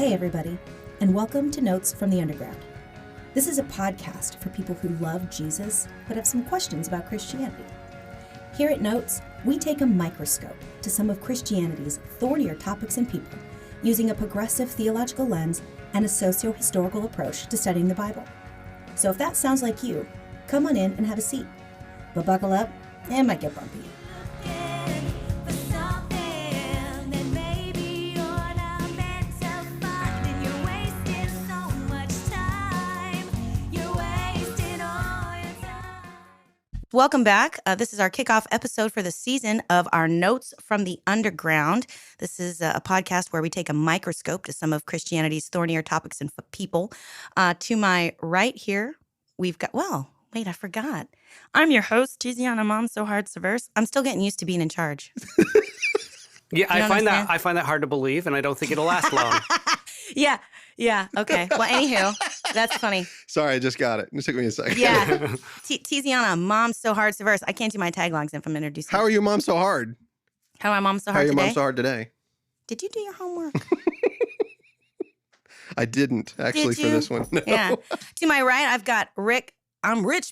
Hey everybody, and welcome to Notes from the Underground. This is a podcast for people who love Jesus but have some questions about Christianity. Here at Notes, we take a microscope to some of Christianity's thornier topics and people, using a progressive theological lens and a socio-historical approach to studying the Bible. So if that sounds like you, come on in and have a seat. But buckle up, it might get bumpy. Welcome back. This is our kickoff episode for the season of our Notes from the Underground. This is a podcast where we take a microscope to some of Christianity's thornier topics and people. To my right here, we've got, I forgot. I'm your host, Tiziana Mom So Hard Severse. I'm still getting used to being in charge. Yeah, I find that hard to believe, and I don't think it'll last long. Yeah. Okay. Well, anywho, that's funny. Sorry, I just got it. It took me a second. Yeah. Tiziana, Mom So Hard Severse. I can't do my taglines if I'm introducing. How are you, Mom, so hard? How are my mom so How hard are your today? mom so hard today? Did you do your homework? I didn't, actually, for this one. No. Yeah. To my right, I've got Rick. I'm Rich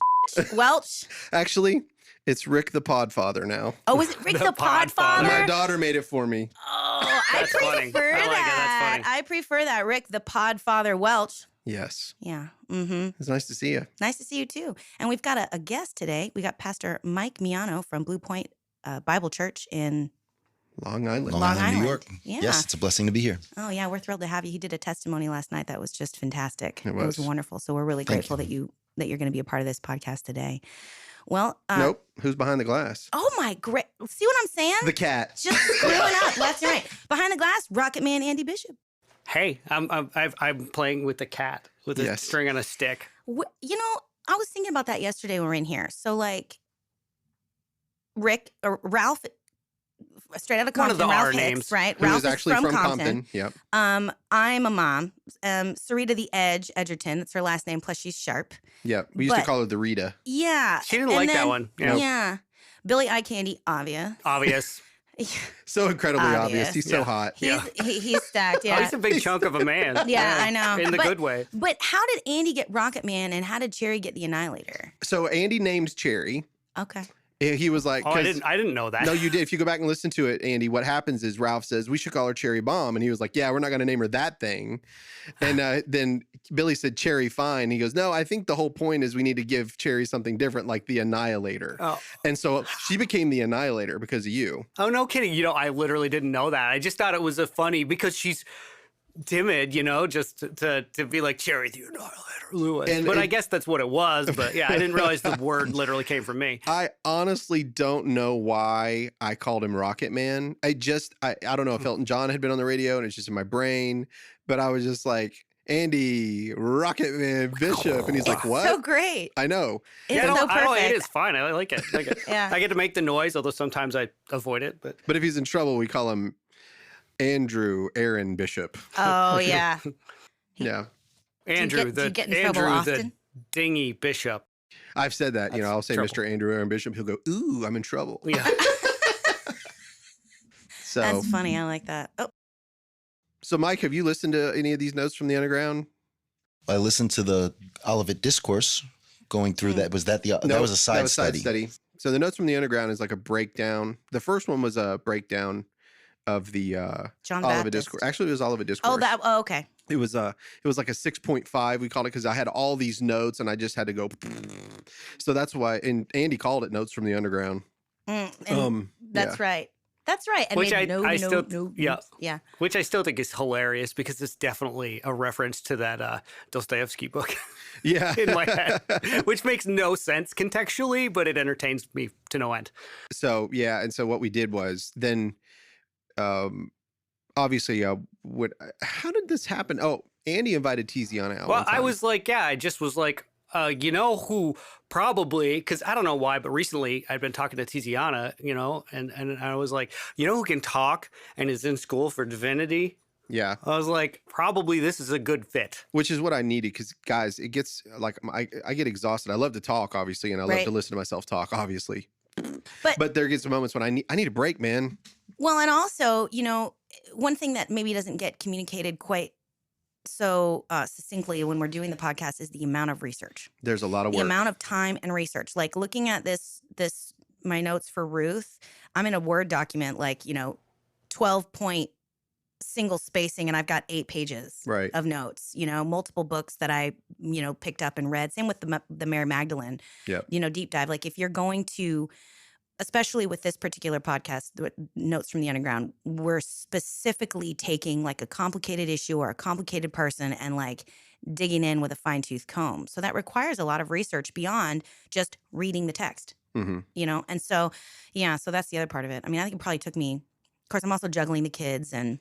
Welch. Actually, it's Rick the Podfather now. Oh, is it Rick the Podfather? Podfather? My daughter made it for me. Oh, That's I funny. prefer I like it. that. That's funny. I prefer that. Rick the Podfather Welch. Yes. Yeah. Mm-hmm. It's nice to see you. Nice to see you, too. And we've got a guest today. We got Pastor Mike Miano from Blue Point Bible Church in Long Island. Long Island. New York. Yeah. Yes, it's a blessing to be here. Oh, yeah. We're thrilled to have you. He did a testimony last night that was just fantastic. It was. Wonderful. So we're really Thank grateful you. that you're going to be a part of this podcast today. Well, Nope. Who's behind the glass? Oh, my great. See what I'm saying? The cat. Just screwing up left and right. Behind the glass, Rocket Man Andy Bishop. Hey, I'm playing with the cat with a Yes. string on a stick. You know, I was thinking about that yesterday when we were in here. So, like, Ralph, straight out of One of Compton, the Ralph R Hicks, names. right? Who Ralph is actually from Compton. Yep. I'm a mom. Sarita the Edgerton, that's her last name, plus she's sharp. Yep. We used to But- call her the Rita. Yeah. She didn't and like that then- one. Yeah. Billy Eye Candy, obvious. Obvious. So incredibly obvious. Obvious. He's so Yeah. hot. He's stacked, Oh, yeah. he's a big chunk of a man. Yeah, I know. In the But- good way. But how did Andy get Rocket Man and how did Cherry get the Annihilator? So Andy named Cherry. Okay. He was like, Oh, I 'cause- didn't know that. No, you did. If you go back and listen to it, Andy, what happens is Ralph says, we should call her Cherry Bomb. And he was like, yeah, we're not going to name her that thing. And then Billy said, Cherry Fine. He goes, no, I think the whole point is we need to give Cherry something different, like the Annihilator. Oh. And so she became the Annihilator because of you. Oh, no kidding. You know, I literally didn't know that. I just thought it was a funny because she's timid, you know, just to be like Cherry the Annihilator Lewis. But I guess that's what it was. But yeah, I didn't realize the word literally came from me. I honestly don't know why I called him Rocket Man. I don't know if Elton John had been on the radio and it's just in my brain, but I was just like, Andy, Rocket Man Bishop. And he's like, what? So great. I know. It's Yeah, so no, perfect. it is fine. I like it. Yeah. I get to make the noise, although sometimes I avoid it. But if he's in trouble, we call him Andrew Aaron Bishop. Oh, yeah. Yeah. Andrew, do you get in trouble the often? dingy bishop. I've said that. You know, I'll say Trouble. Mr. Andrew Aaron Bishop. He'll go, ooh, I'm in trouble. Yeah. So, That's funny. I like that. Oh, so Mike, have you listened to any of these notes from the underground? I listened to the Olivet Discourse going through that. Was that No, that was a side that was study? So the notes from the underground is like a breakdown. The first one was a breakdown of the John Olivet Baptist. Discourse. Actually, it was Olivet Discourse. Okay. It was like a 6.5. We called it because I had all these notes and I just had to go. So that's why. And Andy called it notes from the underground. That's right. That's right. And Which made I still- no. yeah. Yeah. Which I still think is hilarious because it's definitely a reference to that Dostoevsky book Yeah. in my head, which makes no sense contextually, but it entertains me to no end. So yeah, and so what we did was then, obviously, how did this happen? Oh, Andy invited Tiziana out. Well, one I time. was like, I just was like, you know who probably, because I don't know why, but recently I'd been talking to Tiziana, you know, and I was like, you know who can talk and is in school for divinity? Yeah, I was like, probably this is a good fit. which is what I needed because guys, it gets like I get exhausted. I love to talk, obviously, and I love Right. to listen to myself talk, obviously. But- But there gets moments when I need a break, man. Well, and also, you know, one thing that maybe doesn't get communicated quite so succinctly when we're doing the podcast is the amount of research. There's a lot of The work. amount of time and research. Like looking at this my notes for Ruth, I'm in a Word document, like, 12-point single spacing, and I've got 8 pages Right. of notes, multiple books that I, picked up and read. Same with the Mary Magdalene, Yep. Deep dive. Like if you're going to, especially with this particular podcast, Notes from the Underground, we're specifically taking like a complicated issue or a complicated person and like digging in with a fine-tooth comb. So that requires a lot of research beyond just reading the text, And so, so that's the other part of it. I mean, I think it probably took me, of course, I'm also juggling the kids and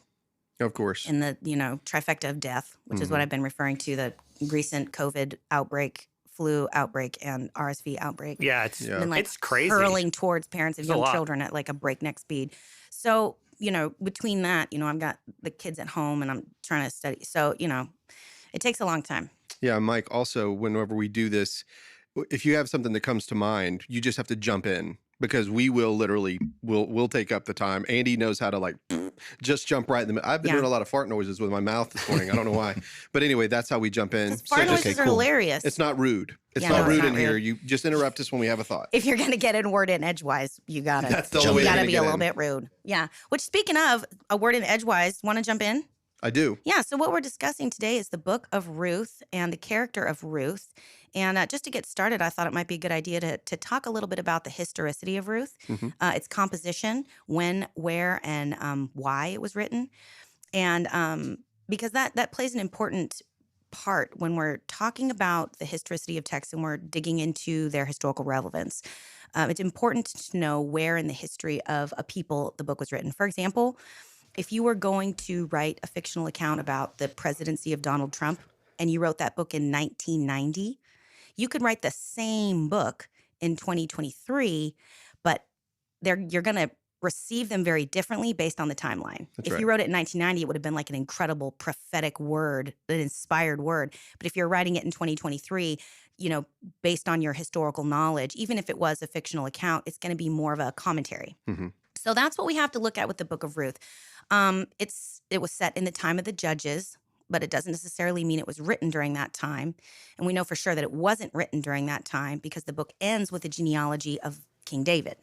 Of course. in the, trifecta of death, which is what I've been referring to, the recent COVID outbreak, flu outbreak, and RSV outbreak. Yeah, it's Been, like, it's crazy. hurling towards parents of It's a young lot. children at like a breakneck speed. So, between that, I've got the kids at home and I'm trying to study. So, it takes a long time. Yeah, Mike, also, whenever we do this, if you have something that comes to mind, you just have to jump in because we will literally, we'll take up the time. Andy knows how to like just jump right in the middle. I've been doing a lot of fart noises with my mouth this morning. I don't know why. But anyway, that's how we jump in. Fart noises are hilarious. It's not rude. It's Yeah, not no, rude it's in not here. rude. You just interrupt us when we have a thought. If you're going to get in word in edgewise, you got to. That's the only way You you're got to gonna be get a little in. bit rude. Yeah. Which, speaking of a word in edgewise, want to jump in? I do. Yeah, so what we're discussing today is the book of Ruth and the character of Ruth. And just to get started, I thought it might be a good idea to talk a little bit about the historicity of Ruth, its composition, when, where, and why it was written. And because that plays an important part when we're talking about the historicity of texts and we're digging into their historical relevance. It's important to know where in the history of a people the book was written. For example, if you were going to write a fictional account about the presidency of Donald Trump and you wrote that book in 1990, you could write the same book in 2023, but you're going to receive them very differently based on the timeline. If you wrote it in 1990, it would have been like an incredible prophetic word, an inspired word. But if you're writing it in 2023, based on your historical knowledge, even if it was a fictional account, it's going to be more of a commentary. So that's what we have to look at with the book of Ruth. It was set in the time of the judges, but it doesn't necessarily mean it was written during that time. And we know for sure that it wasn't written during that time because the book ends with the genealogy of King David.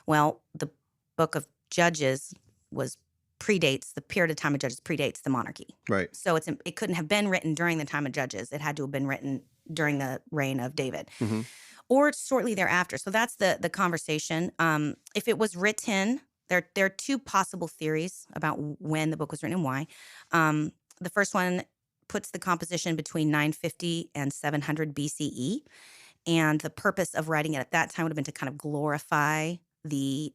Well, the book of Judges predates the period of time of Judges predates the monarchy. Right. So it couldn't have been written during the time of Judges. It had to have been written during the reign of David. Or shortly thereafter. So that's the conversation. If it was written, there are 2 possible theories about when the book was written and why. The first one puts the composition between 950 and 700 BCE. And the purpose of writing it at that time would have been to kind of glorify the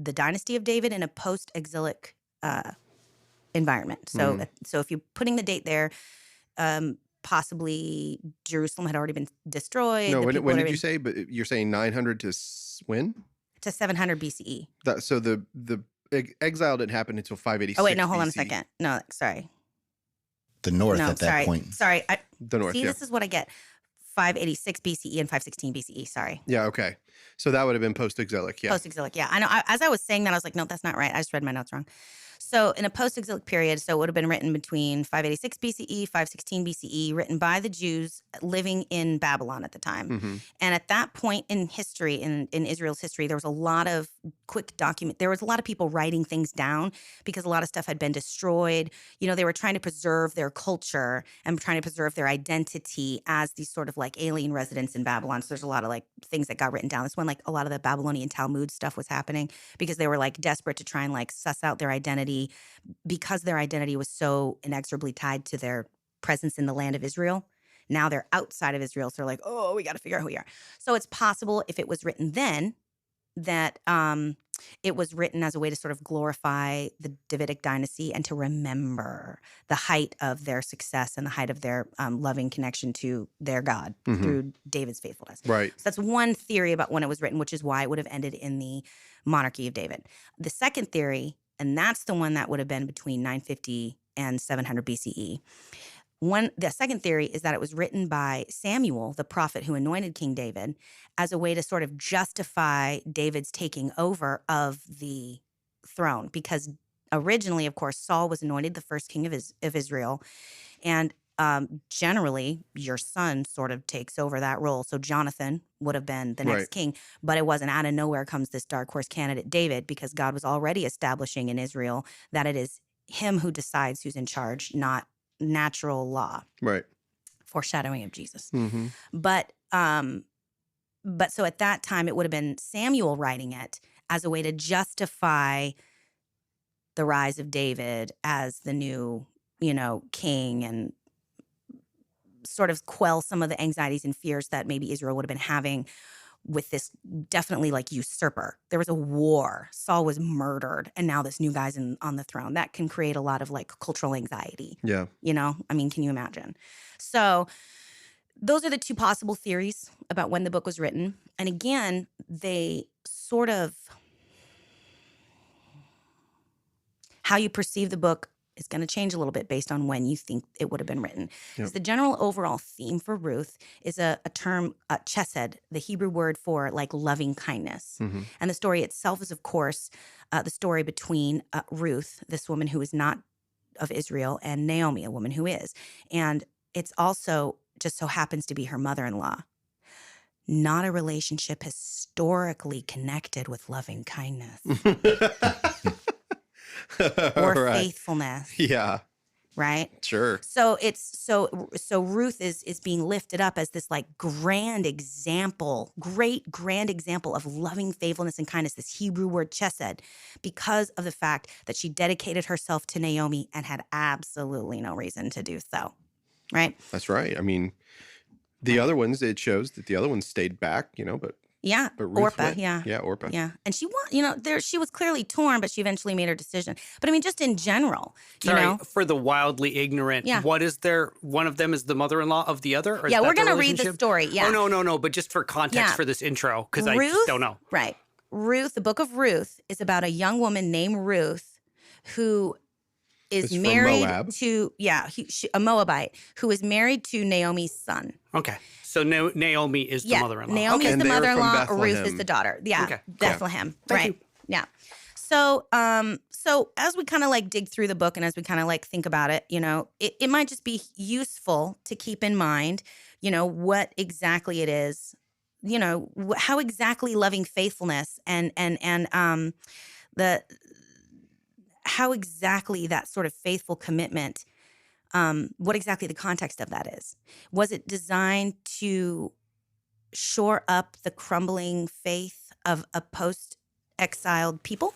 dynasty of David in a post-exilic environment. So if you're putting the date there, possibly Jerusalem had already been destroyed. No, when did you say? But you're saying 900 to when? To 700 BCE. So the exile didn't happen until 586. Oh, wait, no, hold on a BC. second. No, sorry. The north No, at that sorry. point. Sorry. The north, See, yeah. this is what I get. 586 BCE and 516 BCE. Sorry. Yeah, okay. So that would have been post-exilic, yeah. Post-exilic, yeah. I know. As I was saying that, I was like, no, that's not right. I just read my notes wrong. So in a post-exilic period, so it would have been written between 586 BCE, 516 BCE, written by the Jews living in Babylon at the time. And at that point in history, in Israel's history, there was a lot of there was a lot of people writing things down because a lot of stuff had been destroyed. They were trying to preserve their culture and trying to preserve their identity as these sort of like alien residents in Babylon. So there's a lot of like things that got written down. That's when like a lot of the Babylonian Talmud stuff was happening because they were like desperate to try and like suss out their identity because their identity was so inexorably tied to their presence in the land of Israel. Now they're outside of Israel. So they're like, oh, we got to figure out who we are. So it's possible if it was written then that it was written as a way to sort of glorify the Davidic dynasty and to remember the height of their success and the height of their loving connection to their God through David's faithfulness. Right. So that's one theory about when it was written, which is why it would have ended in the monarchy of David. The second theory, and that's the one that would have been between 950 and 700 BCE. The second theory is that it was written by Samuel, the prophet who anointed King David, as a way to sort of justify David's taking over of the throne because originally, of course, Saul was anointed the first king of Israel. And generally, your son sort of takes over that role. So Jonathan would have been the next king, but it wasn't out of nowhere comes this dark horse candidate, David, because God was already establishing in Israel that it is him who decides who's in charge, not natural law. Right. Foreshadowing of Jesus. Mm-hmm. But so at that time, it would have been Samuel writing it as a way to justify the rise of David as the new, king, and sort of quell some of the anxieties and fears that maybe Israel would have been having with this definitely like usurper. There was a war. Saul was murdered, and now this new guy's on the throne. That can create a lot of like cultural anxiety. Yeah. Can you imagine? So those are the two possible theories about when the book was written. And again, they sort of, how you perceive the book is going to change a little bit based on when you think it would have been written. Because the general overall theme for Ruth is a term, chesed, the Hebrew word for like loving kindness. Mm-hmm. And the story itself is, of course, the story between Ruth, this woman who is not of Israel, and Naomi, a woman who is. And it's also just so happens to be her mother-in-law. Not a relationship historically connected with loving kindness. Or faithfulness. Yeah. Right? Sure. So it's so Ruth is being lifted up as this like grand example, great grand example of loving faithfulness and kindness, this Hebrew word chesed, because of the fact that she dedicated herself to Naomi and had absolutely no reason to do so. Right? That's right. I mean, the other ones, it shows that the other ones stayed back, but yeah, Ruth Orpah, went. yeah. Yeah, Orpah. Yeah. And she she was clearly torn, but she eventually made her decision. But I mean, just in general, Sorry, for the wildly ignorant, what is there? One of them is the mother-in-law of the other? Or is we're going to read the story. Yeah. Oh, no. But just for context for this intro, because I just don't know. Right. Ruth, the book of Ruth, is about a young woman named Ruth who is married to, a Moabite who is married to Naomi's son. Okay. So Naomi is the mother-in-law. Naomi is the mother-in-law. Ruth Bethlehem. is the daughter. Yeah. Okay. Bethlehem. Thank Right. you. Yeah. So as we kind of like dig through the book and as we kind of like think about it, it might just be useful to keep in mind, what exactly it is, how exactly loving faithfulness and how exactly that sort of faithful commitment, what exactly the context of that is. Was it designed to shore up the crumbling faith of a post-exiled people?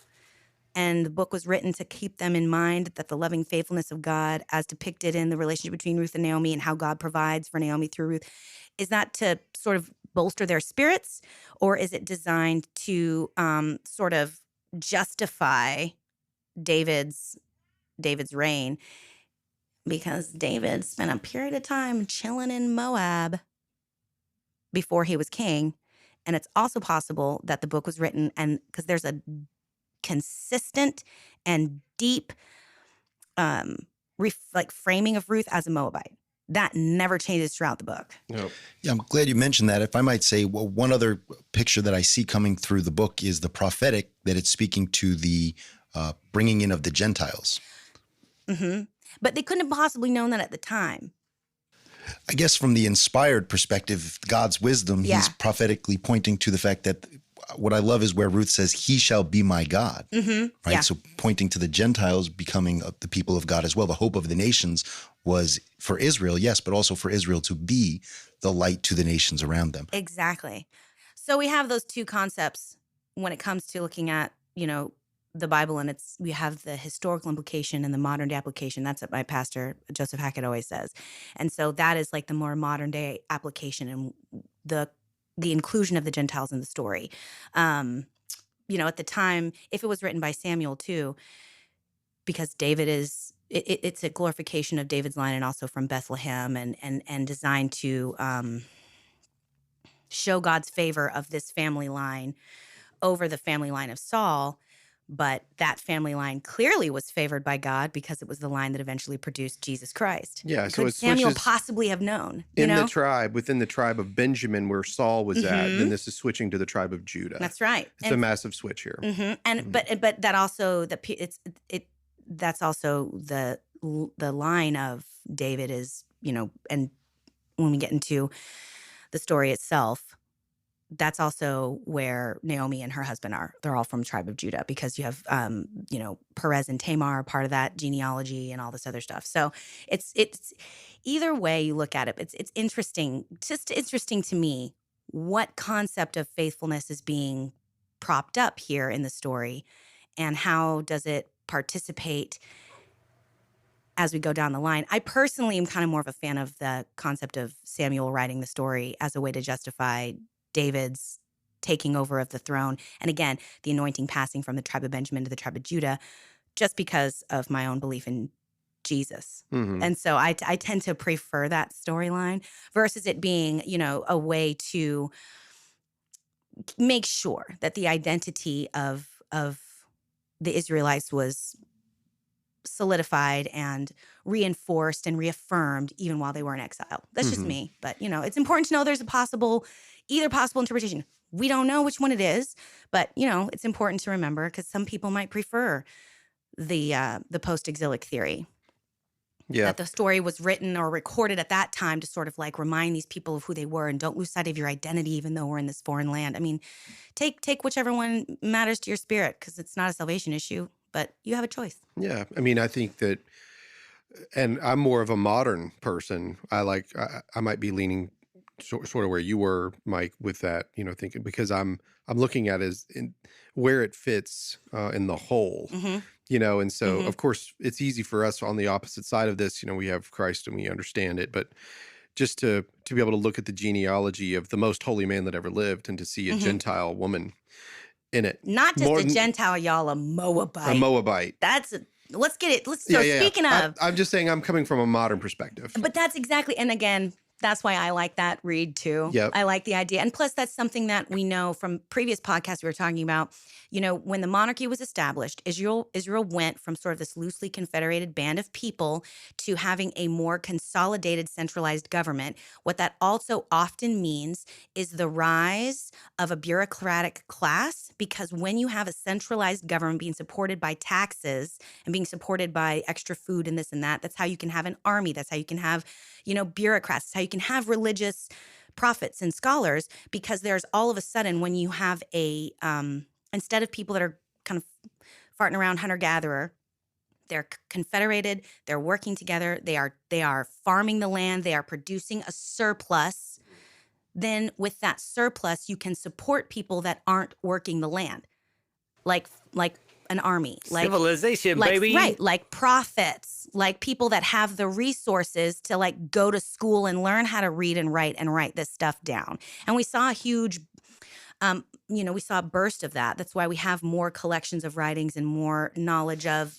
And the book was written to keep them in mind that the loving faithfulness of God, as depicted in the relationship between Ruth and Naomi and how God provides for Naomi through Ruth, is that to sort of bolster their spirits, or is it designed to sort of justify David's reign? Because David spent a period of time chilling in Moab before he was king. And it's also possible that the book was written, and because there's a consistent and deep framing of Ruth as a Moabite. That never changes throughout the book. Nope. Yeah, I'm glad you mentioned that. If I might say, one other picture that I see coming through the book is the prophetic, that it's speaking to the bringing in of the Gentiles. Mm-hmm. But they couldn't have possibly known that at the time. I guess from the inspired perspective, God's wisdom, he's prophetically pointing to the fact that what I love is where Ruth says, he shall be my God, right? Yeah. So pointing to the Gentiles becoming the people of God as well. The hope of the nations was for Israel, yes, but also for Israel to be the light to the nations around them. Exactly. So we have those two concepts when it comes to looking at, the Bible, and we have the historical implication and the modern day application. That's what my pastor, Joseph Hackett, always says. And so that is like the more modern day application and the inclusion of the Gentiles in the story. At the time, if it was written by Samuel too, because David is, it's a glorification of David's line and also from Bethlehem and designed to show God's favor of this family line over the family line of Saul. But that family line clearly was favored by God because it was the line that eventually produced Jesus Christ. Yeah, so could Samuel possibly have known? Within the tribe of Benjamin, where Saul was at, then this is switching to the tribe of Judah. That's right. It's a massive switch here. Mm-hmm. And but that also that's also the line of David is, and when we get into the story itself, that's also where Naomi and her husband are. They're all from the tribe of Judah, because you have, Perez and Tamar are part of that genealogy and all this other stuff. So it's either way you look at it, it's interesting. Just interesting to me what concept of faithfulness is being propped up here in the story, and how does it participate as we go down the line. I personally am kind of more of a fan of the concept of Samuel writing the story as a way to justify David's taking over of the throne. And again, the anointing passing from the tribe of Benjamin to the tribe of Judah, just because of my own belief in Jesus. Mm-hmm. And so I tend to prefer that storyline versus it being, a way to make sure that the identity of the Israelites was solidified and reinforced and reaffirmed even while they were in exile. That's just me. But, it's important to know there's either possible interpretation. We don't know which one it is, but, it's important to remember, because some people might prefer the post-exilic theory. Yeah. That the story was written or recorded at that time to sort of like remind these people of who they were, and don't lose sight of your identity even though we're in this foreign land. I mean, take whichever one matters to your spirit, because it's not a salvation issue, but you have a choice. Yeah. I mean, I think that, and I'm more of a modern person. I might be leaning sort of where you were, Mike, with that, thinking, because I'm looking at it as in where it fits in the whole. And so of course it's easy for us on the opposite side of this. We have Christ and we understand it, but just to be able to look at the genealogy of the most holy man that ever lived, and to see a Gentile woman in it. Not just a Gentile, y'all, a Moabite. A Moabite. Let's get it. Speaking of. I'm just saying I'm coming from a modern perspective. But that's exactly, and again, that's why I like that read too. Yep. I like the idea. And plus, that's something that we know from previous podcasts we were talking about. When the monarchy was established, Israel went from sort of this loosely confederated band of people to having a more consolidated, centralized government. What that also often means is the rise of a bureaucratic class, because when you have a centralized government being supported by taxes and being supported by extra food and this and that, that's how you can have an army. That's how you can have bureaucrats. It's how you can have religious prophets and scholars, because there's all of a sudden, when you have instead of people that are kind of farting around hunter-gatherer, they're confederated, they're working together, they are farming the land, they are producing a surplus. Then with that surplus, you can support people that aren't working the land, like an army, like civilization, baby. Right, like prophets, like people that have the resources to like go to school and learn how to read and write this stuff down. And we saw a huge, we saw a burst of that. That's why we have more collections of writings and more knowledge of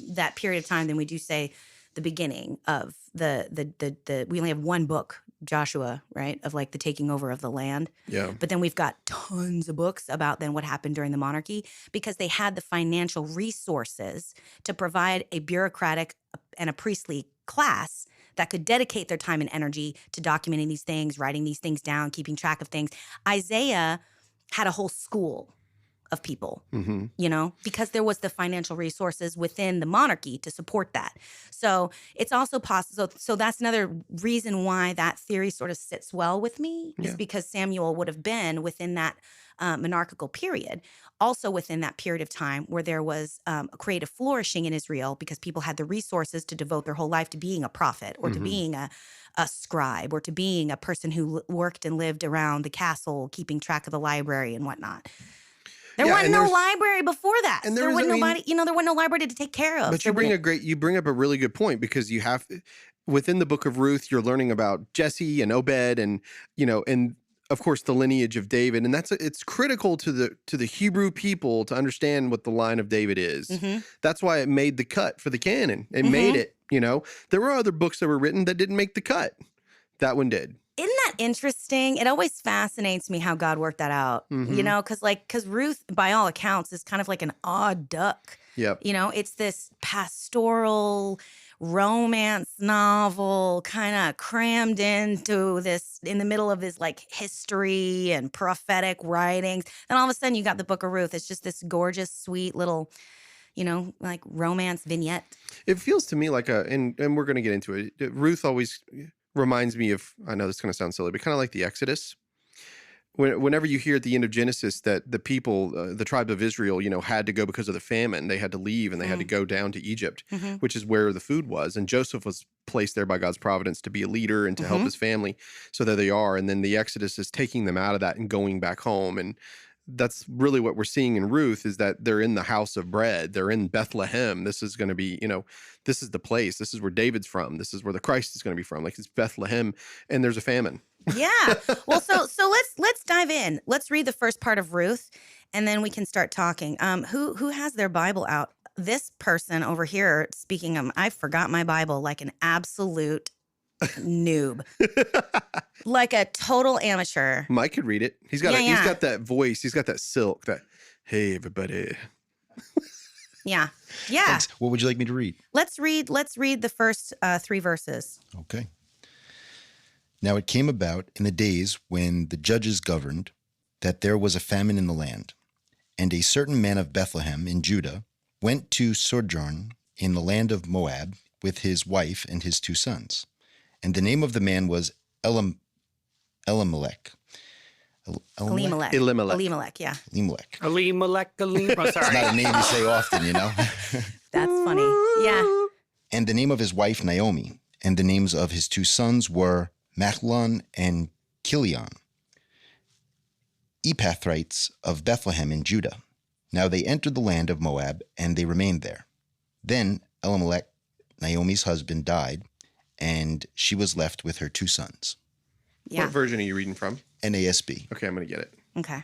that period of time than we do, say, the beginning of the we only have one book, Joshua, right, of like the taking over of the land. Yeah. But then we've got tons of books about then what happened during the monarchy, because they had the financial resources to provide a bureaucratic and a priestly class that could dedicate their time and energy to documenting these things, writing these things down, keeping track of things. Isaiah had a whole school of people, because there was the financial resources within the monarchy to support that. So it's also possible. So that's another reason why that theory sort of sits well with me, is because Samuel would have been within that monarchical period, also within that period of time where there was a creative flourishing in Israel, because people had the resources to devote their whole life to being a prophet, or to being a scribe, or to being a person who worked and lived around the castle, keeping track of the library and whatnot. There wasn't no library before that. And there wasn't nobody, there wasn't no library to take care of. But you bring up a really good point, because you have, within the book of Ruth, you're learning about Jesse and Obed, and and of course the lineage of David, and it's critical to the Hebrew people to understand what the line of David is. That's why it made the cut for the canon. It made it. There were other books that were written that didn't make the cut. That one did. Isn't that interesting? It always fascinates me how God worked that out, because Ruth, by all accounts, is kind of like an odd duck. Yep. It's this pastoral romance novel kind of crammed into this, in the middle of this like history and prophetic writings. Then all of a sudden you got the book of Ruth. It's just this gorgeous, sweet little, like romance vignette. It feels to me like and we're going to get into it. Ruth always reminds me of, I know this is going to sound silly, but kind of like the Exodus. Whenever you hear at the end of Genesis that the people, the tribe of Israel, had to go because of the famine, they had to leave and they had to go down to Egypt, which is where the food was. And Joseph was placed there by God's providence to be a leader and to help his family. So there they are. And then the Exodus is taking them out of that and going back home. And that's really what we're seeing in Ruth, is that they're in the house of bread. They're in Bethlehem. This is going to be, this is the place. This is where David's from. This is where the Christ is going to be from. Like, it's Bethlehem, and there's a famine. Yeah. Well, so let's dive in. Let's read the first part of Ruth, and then we can start talking. Who has their Bible out? This person over here, speaking of, I forgot my Bible like an absolute noob, like a total amateur. Mike could read it. He's got he's got that voice. He's got that silk. That, hey everybody. Yeah. Thanks. What would you like me to read? Let's read the first 3 verses. Okay. Now it came about in the days when the judges governed that there was a famine in the land, and a certain man of Bethlehem in Judah went to sojourn in the land of Moab with his wife and his 2 sons. And the name of the man was Elimelech. Elimelech, yeah. Elimelech. Oh, sorry. It's not a name you say often, That's funny. Yeah. And the name of his wife Naomi, and the names of his 2 sons were Mahlon and Chilion, Epathrites of Bethlehem in Judah. Now they entered the land of Moab, and they remained there. Then Elimelech, Naomi's husband, died, and she was left with her 2 sons. Yeah. What version are you reading from? NASB. Okay, I'm going to get it. Okay.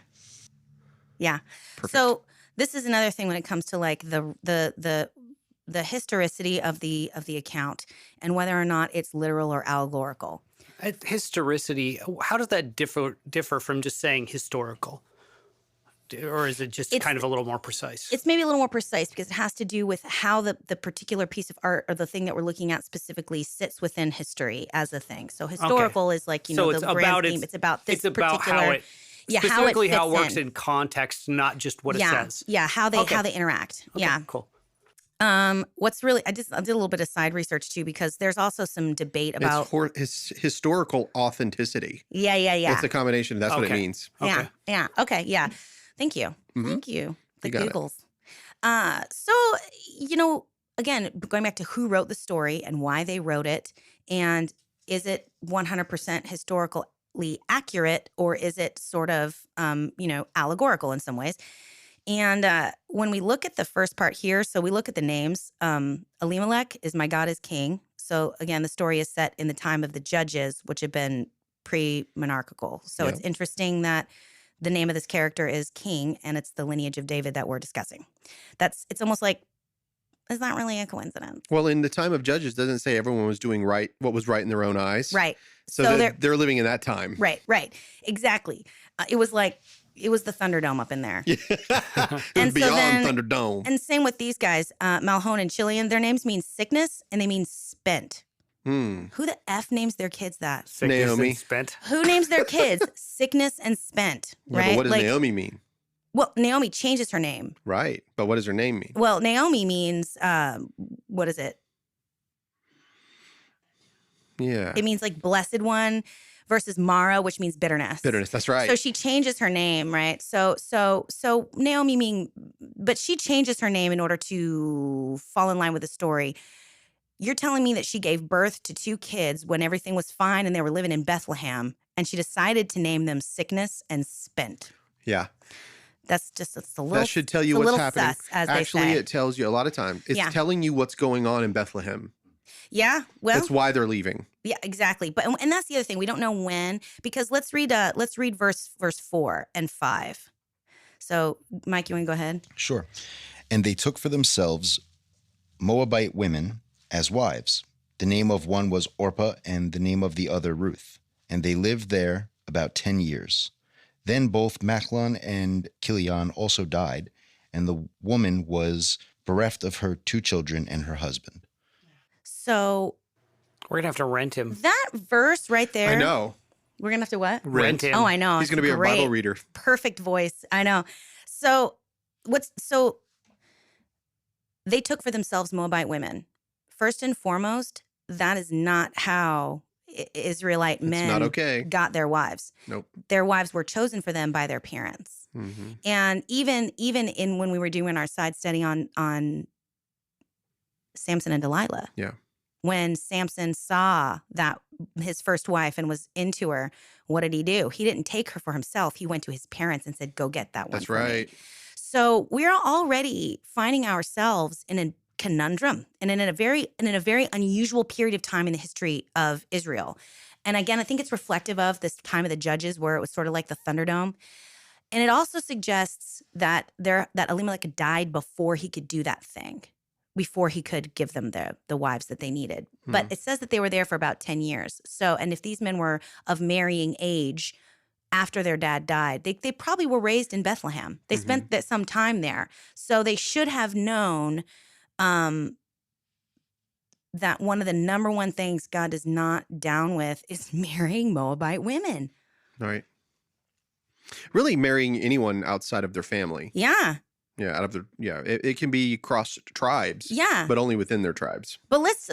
Yeah. Perfect. So this is another thing when it comes to like the historicity of the account and whether or not it's literal or allegorical. Historicity, how does that differ from just saying historical? Or is it just kind of a little more precise? It's maybe a little more precise because it has to do with how the particular piece of art or the thing that we're looking at specifically sits within history as a thing. So historical is like, so the grand theme. It's about this particular... how it, specifically how it works in context, not just what it says. Yeah, how they interact. Okay, yeah. Cool. What's really, I did a little bit of side research too, because there's also some debate about it's historical authenticity. Yeah. It's a combination. That's what it means. Okay. Yeah. Okay. Yeah. Thank you. Thank you. The Googles. So, again, going back to who wrote the story and why they wrote it, and is it 100% historically accurate, or is it sort of, allegorical in some ways? And when we look at the first part here, so we look at the names. Elimelech is my God is king. So again, the story is set in the time of the judges, which have been pre-monarchical. So it's interesting that the name of this character is King, and it's the lineage of David that we're discussing. It's almost like, it's not really a coincidence. Well, in the time of Judges, doesn't say everyone was doing what was right in their own eyes. Right. So they're living in that time. Right. Exactly. It was the Thunderdome up in there. And beyond Thunderdome. And same with these guys, Mahlon and Chilion. Their names mean sickness and they mean spent. Who the F names their kids that? Sickness Naomi. and spent. Who names their kids sickness and spent? Right. Yeah, but what does Naomi mean? Well, Naomi changes her name. Right. But what does her name mean? Well, Naomi means, what is it? Yeah. It means like blessed one versus Mara, which means bitterness. Bitterness, that's right. So she changes her name, right? So Naomi but she changes her name in order to fall in line with the story. You're telling me that she gave birth to 2 kids when everything was fine and they were living in Bethlehem, and she decided to name them Sickness and Spent. Yeah. It's a little. That should tell you what's happening. Sus, as Actually, they say. it tells you a lot of time. It's telling you what's going on in Bethlehem. Yeah, well, that's why they're leaving. Yeah, exactly. And that's the other thing. We don't know when, because let's read verse 4 and 5. So, Mike, you want to go ahead? Sure. And they took for themselves Moabite women as wives. The name of one was Orpah, and the name of the other Ruth. And they lived there about 10 years. Then both Mahlon and Chilion also died, and the woman was bereft of her 2 children and her husband. So we're going to have to rent him. That verse right there. I know. We're going to have to what? Rent him. Oh, I know. He's going to be our Bible reader. Perfect voice. I know. So they took for themselves Moabite women. First and foremost, that is not how Israelite men not okay. got their wives. Nope. Their wives were chosen for them by their parents. Mm-hmm. And even in when we were doing our side study on Samson and Delilah, Yeah. when Samson saw that his first wife and was into her, what did he do? He didn't take her for himself. He went to his parents and said, "Go get that one." That's for me." right. So we're already finding ourselves in a conundrum and in a very unusual period of time in the history of Israel. And again, I think it's reflective of this time of the Judges, where it was sort of like the Thunderdome. And it also suggests that Elimelech died before he could do that thing, before he could give them the wives that they needed. But it says that they were there for about 10 years. So, and if these men were of marrying age after their dad died, they probably were raised in Bethlehem. They spent some time there. So they should have known that one of the number one things God is not down with is marrying Moabite women. Right. Really marrying anyone outside of their family. Yeah. Yeah, it can be cross tribes. Yeah. But only within their tribes. But let's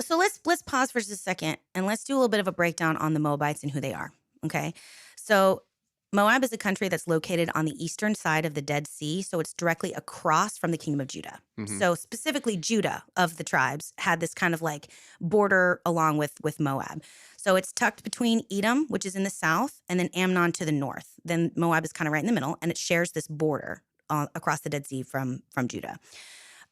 pause for just a second and let's do a little bit of a breakdown on the Moabites and who they are. Okay. So Moab is a country that's located on the eastern side of the Dead Sea, so it's directly across from the kingdom of Judah. Mm-hmm. So specifically Judah of the tribes had this kind of like border along with Moab. So it's tucked between Edom, which is in the south, and then Ammon to the north. Then Moab is kind of right in the middle, and it shares this border across the Dead Sea from Judah.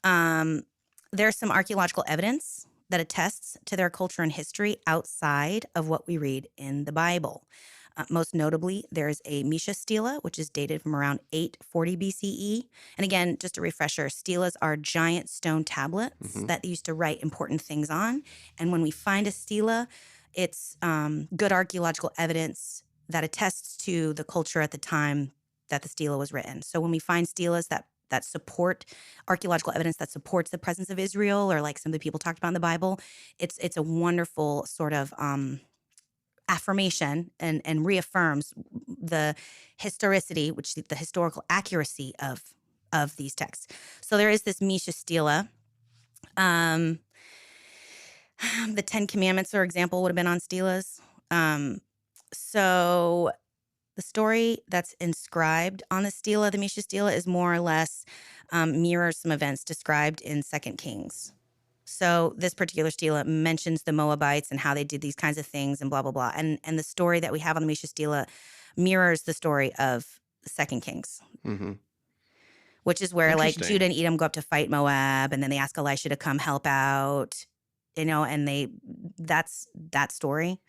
There's some archaeological evidence that attests to their culture and history outside of what we read in the Bible. Most notably, there's a Mesha stela, which is dated from around 840 BCE. And again, just a refresher, stelas are giant stone tablets that they used to write important things on. And when we find a stela, it's good archaeological evidence that attests to the culture at the time that the stela was written. So when we find stelas that support archaeological evidence that supports the presence of Israel, or like some of the people talked about in the Bible, it's a wonderful sort of affirmation and reaffirms the historicity, the historical accuracy of these texts. So there is this Mesha stela. The 10 Commandments, for example, would have been on stelas. So the story that's inscribed on the stela, the Mesha stela, is more or less mirrors some events described in 2 Kings. So this particular stela mentions the Moabites and how they did these kinds of things and blah, blah, blah. And the story that we have on the Mesha stela mirrors the story of 2 Kings, which is where like Judah and Edom go up to fight Moab, and then they ask Elisha to come help out, and that's that story.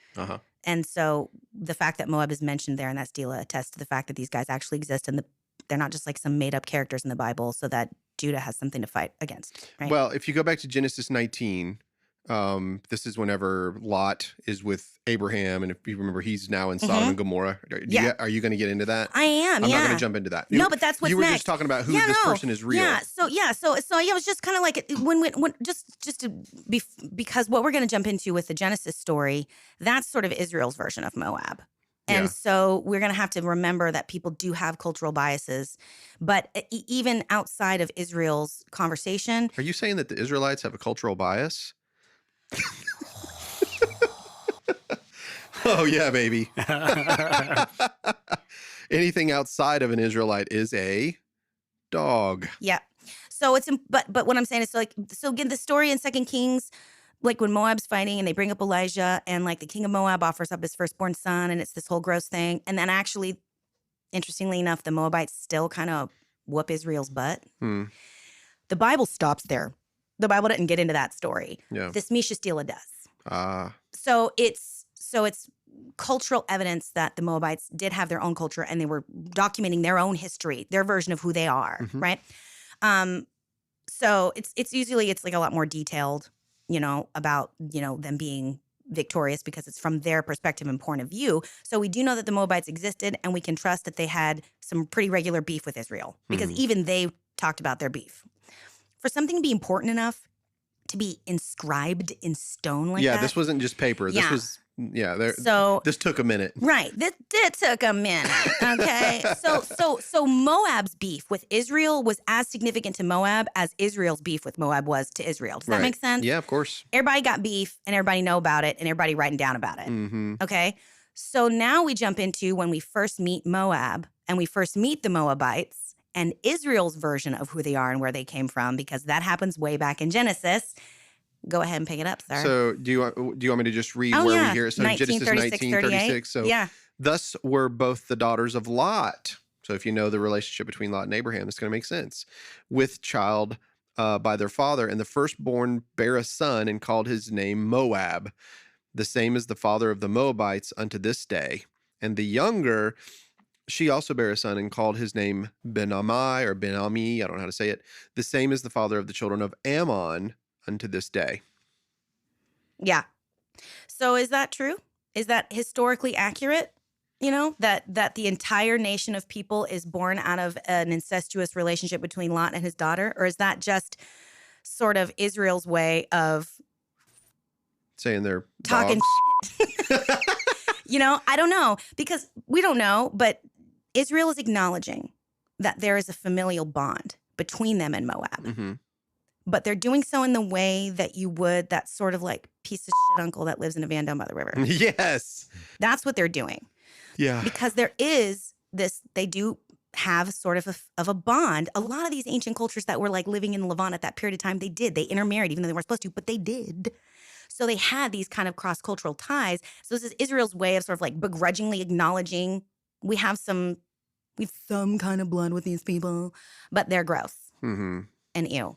And so the fact that Moab is mentioned there in that stela attests to the fact that these guys actually exist, and they're not just like some made up characters in the Bible, so that Judah has something to fight against. Right? Well, if you go back to Genesis 19, this is whenever Lot is with Abraham, and if you remember, he's now in Sodom and Gomorrah. Are you going to get into that? I am. I'm not going to jump into that. No, but that's what's next. You were next. just talking about who this person is real. Yeah. So it was just kind of like when just to be, because what we're going to jump into with the Genesis story, that's sort of Israel's version of Moab. And so we're going to have to remember that people do have cultural biases. But even outside of Israel's conversation. Are you saying that the Israelites have a cultural bias? Oh, yeah, baby. Anything outside of an Israelite is a dog. Yeah. So but what I'm saying is, so again, the story in 2 Kings, like when Moab's fighting and they bring up Elijah, and like the king of Moab offers up his firstborn son, and it's this whole gross thing. And then actually, interestingly enough, the Moabites still kind of whoop Israel's butt. The Bible stops there. The Bible didn't get into that story. Yeah. This Mesha stela does. So it's cultural evidence that the Moabites did have their own culture, and they were documenting their own history, their version of who they are, right? So it's usually like a lot more detailed, about, them being victorious, because it's from their perspective and point of view. So we do know that the Moabites existed, and we can trust that they had some pretty regular beef with Israel, because even they talked about their beef. For something to be important enough to be inscribed in stone like that. Yeah, this wasn't just paper. This was Yeah, so this took a minute. right, this did took a minute. Okay, so Moab's beef with Israel was as significant to Moab as Israel's beef with Moab was to Israel. Does that make sense? Yeah, of course. Everybody got beef, and everybody know about it, and everybody writing down about it. Mm-hmm. Okay, so now we jump into when we first meet Moab, and we first meet the Moabites, and Israel's version of who they are and where they came from, because that happens way back in Genesis. Go ahead and pick it up, sir. So do you want me to just read where we hear it? So Genesis 19:36. So thus were both the daughters of Lot. So if you know the relationship between Lot and Abraham, it's going to make sense. With child by their father, and the firstborn bare a son and called his name Moab, the same as the father of the Moabites unto this day. And the younger, she also bare a son and called his name Ben-Ammi or Ben-Ami, I don't know how to say it, the same as the father of the children of Ammon unto this day. Yeah. So is that true? Is that historically accurate? You know, that the entire nation of people is born out of an incestuous relationship between Lot and his daughter? Or is that just sort of Israel's way of saying they're talking shit? You know, I don't know, because we don't know, but Israel is acknowledging that there is a familial bond between them and Moab. Mm-hmm. But they're doing so in the way that you would that sort of like piece of shit uncle that lives in a van down by the river. Yes. That's what they're doing. Yeah. Because there is this, they do have sort of a bond. A lot of these ancient cultures that were like living in Levant at that period of time, they did. They intermarried, even though they weren't supposed to, but they did. So they had these kind of cross-cultural ties. So this is Israel's way of sort of like begrudgingly acknowledging we have some kind of blood with these people, but they're gross Mm-hmm. and ew.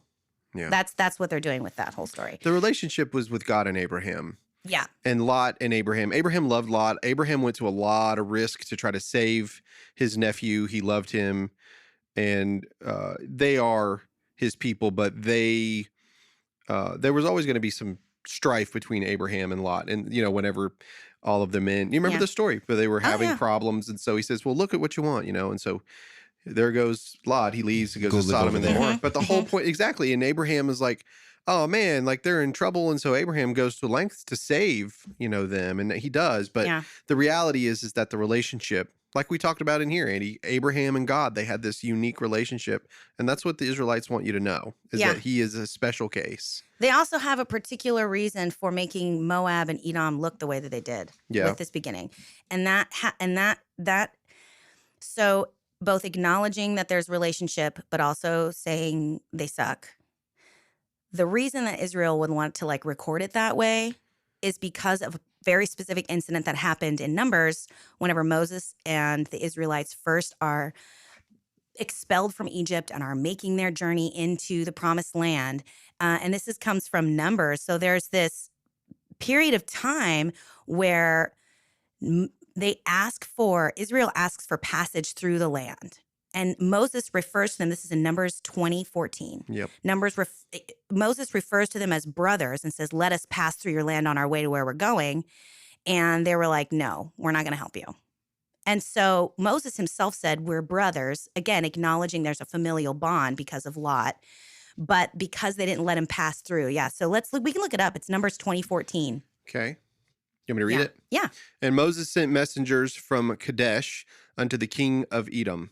Yeah. That's what they're doing with that whole story. The relationship was with God and Abraham. Yeah. And Lot and Abraham. Abraham loved Lot. Abraham went to a lot of risk to try to save his nephew. He loved him. And they are his people, but there was always going to be some strife between Abraham and Lot. And, you know, whenever all of them you remember the story, but they were having problems. And so he says, well, look at what you want, you know? And so there goes Lot. He leaves and goes to Sodom and Gomorrah. But the whole point, exactly. And Abraham is like, oh man, like they're in trouble. And so Abraham goes to lengths to save, you know, them. And he does. But the reality is that the relationship, like we talked about in here, Andy, Abraham and God, they had this unique relationship. And that's what the Israelites want you to know, is that he is a special case. They also have a particular reason for making Moab and Edom look the way that they did with this beginning. And so both acknowledging that there's relationship, but also saying they suck. The reason that Israel would want to like record it that way is because of a very specific incident that happened in Numbers whenever Moses and the Israelites first are expelled from Egypt and are making their journey into the promised land. And this comes from Numbers. So there's this period of time where Israel asks for passage through the land. And Moses refers to them, this is in Numbers 20:14. Yep. Moses refers to them as brothers and says, let us pass through your land on our way to where we're going. And they were like, no, we're not going to help you. And so Moses himself said, we're brothers, again, acknowledging there's a familial bond because of Lot, but because they didn't let him pass through. Yeah, so we can look it up. It's Numbers 20:14. Okay. You want me to read it? Yeah. And Moses sent messengers from Kadesh unto the king of Edom.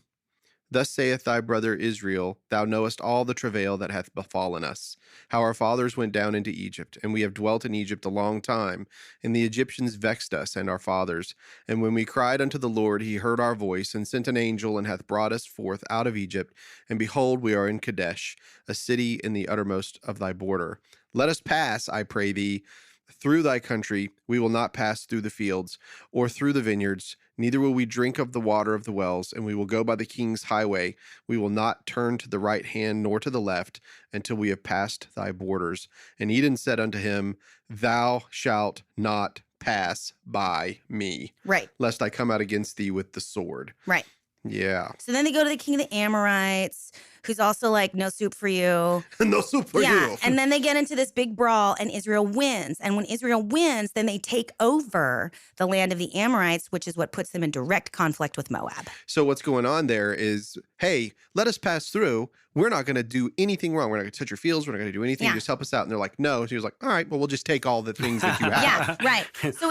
Thus saith thy brother Israel, thou knowest all the travail that hath befallen us, how our fathers went down into Egypt, and we have dwelt in Egypt a long time, and the Egyptians vexed us and our fathers. And when we cried unto the Lord, he heard our voice, and sent an angel, and hath brought us forth out of Egypt. And behold, we are in Kadesh, a city in the uttermost of thy border. Let us pass, I pray thee, through thy country. We will not pass through the fields, or through the vineyards, neither will we drink of the water of the wells, and we will go by the king's highway. We will not turn to the right hand nor to the left until we have passed thy borders. And Edom said unto him, thou shalt not pass by me, right, lest I come out against thee with the sword. Right. Yeah. So then they go to the king of the Amorites, who's also like, no soup for you. No soup for you. And then they get into this big brawl and Israel wins. And when Israel wins, then they take over the land of the Amorites, which is what puts them in direct conflict with Moab. So what's going on there is, hey, let us pass through. We're not going to do anything wrong. We're not going to touch your fields. We're not going to do anything. Yeah. Just help us out. And they're like, no. So he was like, all right, well, we'll just take all the things that you have. Yeah, right. So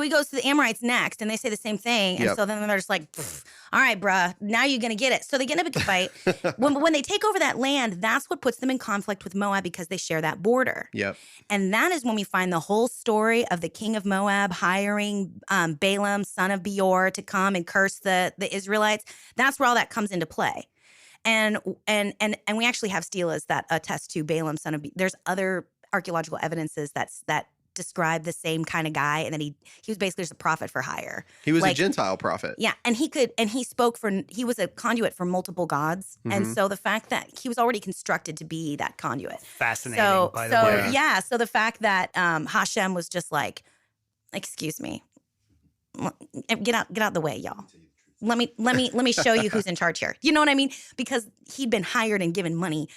he goes to the Amorites next, and they say the same thing. And so then they're just like, all right, bruh, now you're going to get it. So they get in a big fight. when they take over that land, that's what puts them in conflict with Moab because they share that border. Yep. And that is when we find the whole story of the king of Moab hiring Balaam, son of Beor, to come and curse the Israelites. That's where all that comes into play. And we actually have stelas that attest to Balaam, son of Beor. There's other archaeological evidences that describe the same kind of guy, and then he was basically just a prophet for hire. He was a Gentile prophet. Yeah, and he was a conduit for multiple gods, and so the fact that he was already constructed to be that conduit. Fascinating, by the way. Yeah, so the fact that Hashem was just like, excuse me, get out the way, y'all. Let me show you who's in charge here. You know what I mean? Because he'd been hired and given money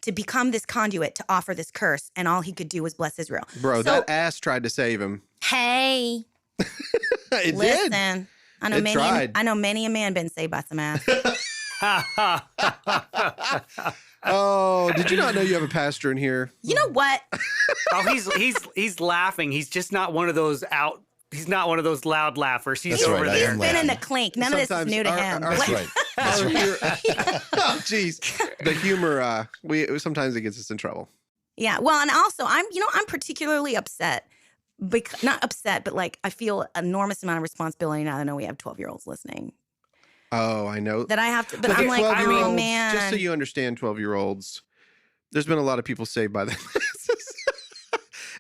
to become this conduit to offer this curse, and all he could do was bless Israel. Bro, that ass tried to save him. Hey, listen, I know many a man been saved by some ass. Oh, did you not know you have a pastor in here? You know what? He's laughing. He's just not one of those out. He's not one of those loud laughers. He's That's over right, I there. am He's been in the laughing. clink. None of this is new to him. That's right. That's right. Oh, jeez. The humor, sometimes it gets us in trouble. Yeah. Well, and also I'm particularly upset. Not upset, but like I feel an enormous amount of responsibility now that I know we have 12-year-olds listening. Oh, I know. That I have to, but I'm like, oh man. Just so you understand, 12-year-olds, there's been a lot of people saved by them.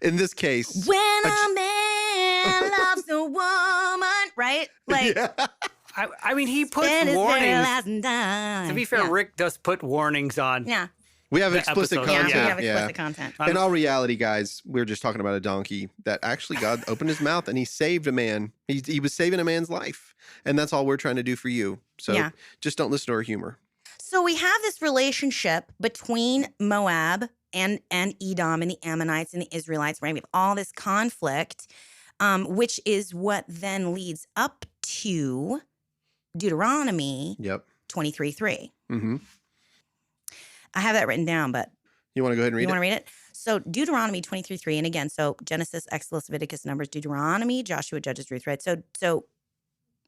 In this case. When a man loves a woman, right? Like, yeah. I mean, he puts warnings. To be fair, Rick does put warnings on. Yeah. We have explicit episodes. content. Yeah, we have explicit content. In all reality, guys, we were just talking about a donkey that actually God opened his mouth and he saved a man. He was saving a man's life. And that's all we're trying to do for you. So just don't listen to our humor. So we have this relationship between Moab and Edom and the Ammonites and the Israelites, right? We have all this conflict, which is what then leads up to Deuteronomy 23:3. Mm-hmm. I have that written down, but you want to go ahead and read it? You want to read it? So Deuteronomy 23:3, and again, so Genesis, Exodus, Leviticus, Numbers, Deuteronomy, Joshua, Judges, Ruth, right? So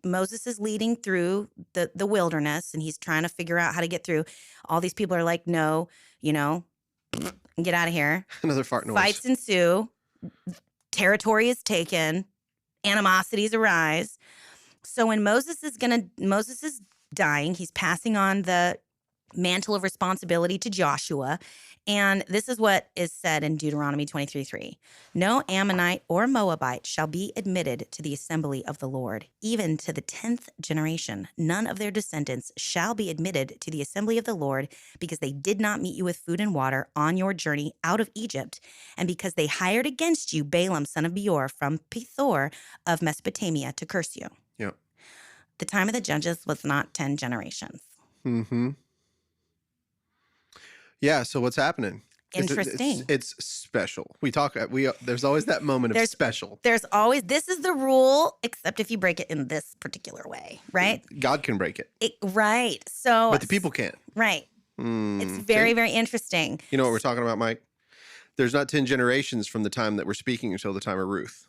Moses is leading through the wilderness, and he's trying to figure out how to get through. All these people are like, no, get out of here. Another fart noise. Fights ensue. Territory is taken. Animosities arise. So when Moses is dying, he's passing on the mantle of responsibility to Joshua. And this is what is said in Deuteronomy 23:3. No Ammonite or Moabite shall be admitted to the assembly of the Lord, even to the 10th generation. None of their descendants shall be admitted to the assembly of the Lord, because they did not meet you with food and water on your journey out of Egypt, and because they hired against you Balaam, son of Beor, from Pethor of Mesopotamia to curse you. Yep. The time of the judges was not 10 generations. Mm-hmm. Yeah, so what's happening? Interesting. It's special. There's always that moment of special. There's always, this is the rule, except if you break it in this particular way, right? God can break it. Right. So, but the people can't. Right. It's very, very interesting. You know what we're talking about, Mike? There's not 10 generations from the time that we're speaking until the time of Ruth.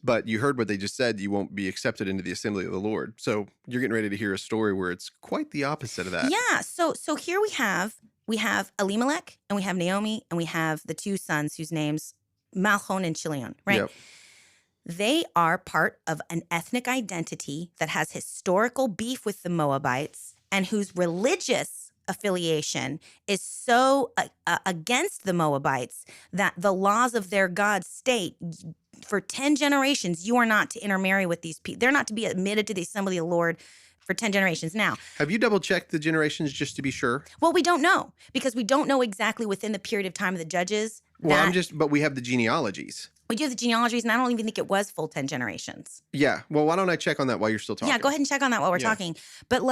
But you heard what they just said. You won't be accepted into the assembly of the Lord. So you're getting ready to hear a story where it's quite the opposite of that. Yeah. So here we have Elimelech, and we have Naomi, and we have the two sons whose names, Malchon and Chilion, right? Yep. They are part of an ethnic identity that has historical beef with the Moabites, and whose religious affiliation is so against the Moabites that the laws of their God state for 10 generations, you are not to intermarry with these people. They're not to be admitted to the assembly of the Lord for 10 generations. Now, have you double checked the generations just to be sure? Well, we don't know, because we don't know exactly within the period of time of the judges. But we have the genealogies. We do have the genealogies, and I don't even think it was full 10 generations. Yeah. Well, why don't I check on that while you're still talking? Yeah, go ahead and check on that while we're talking. But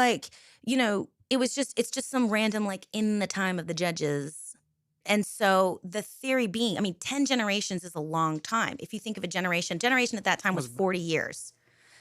it's just some random, like, in the time of the judges. And so the theory being, I mean, 10 generations is a long time. If you think of a generation at that time was 40 years.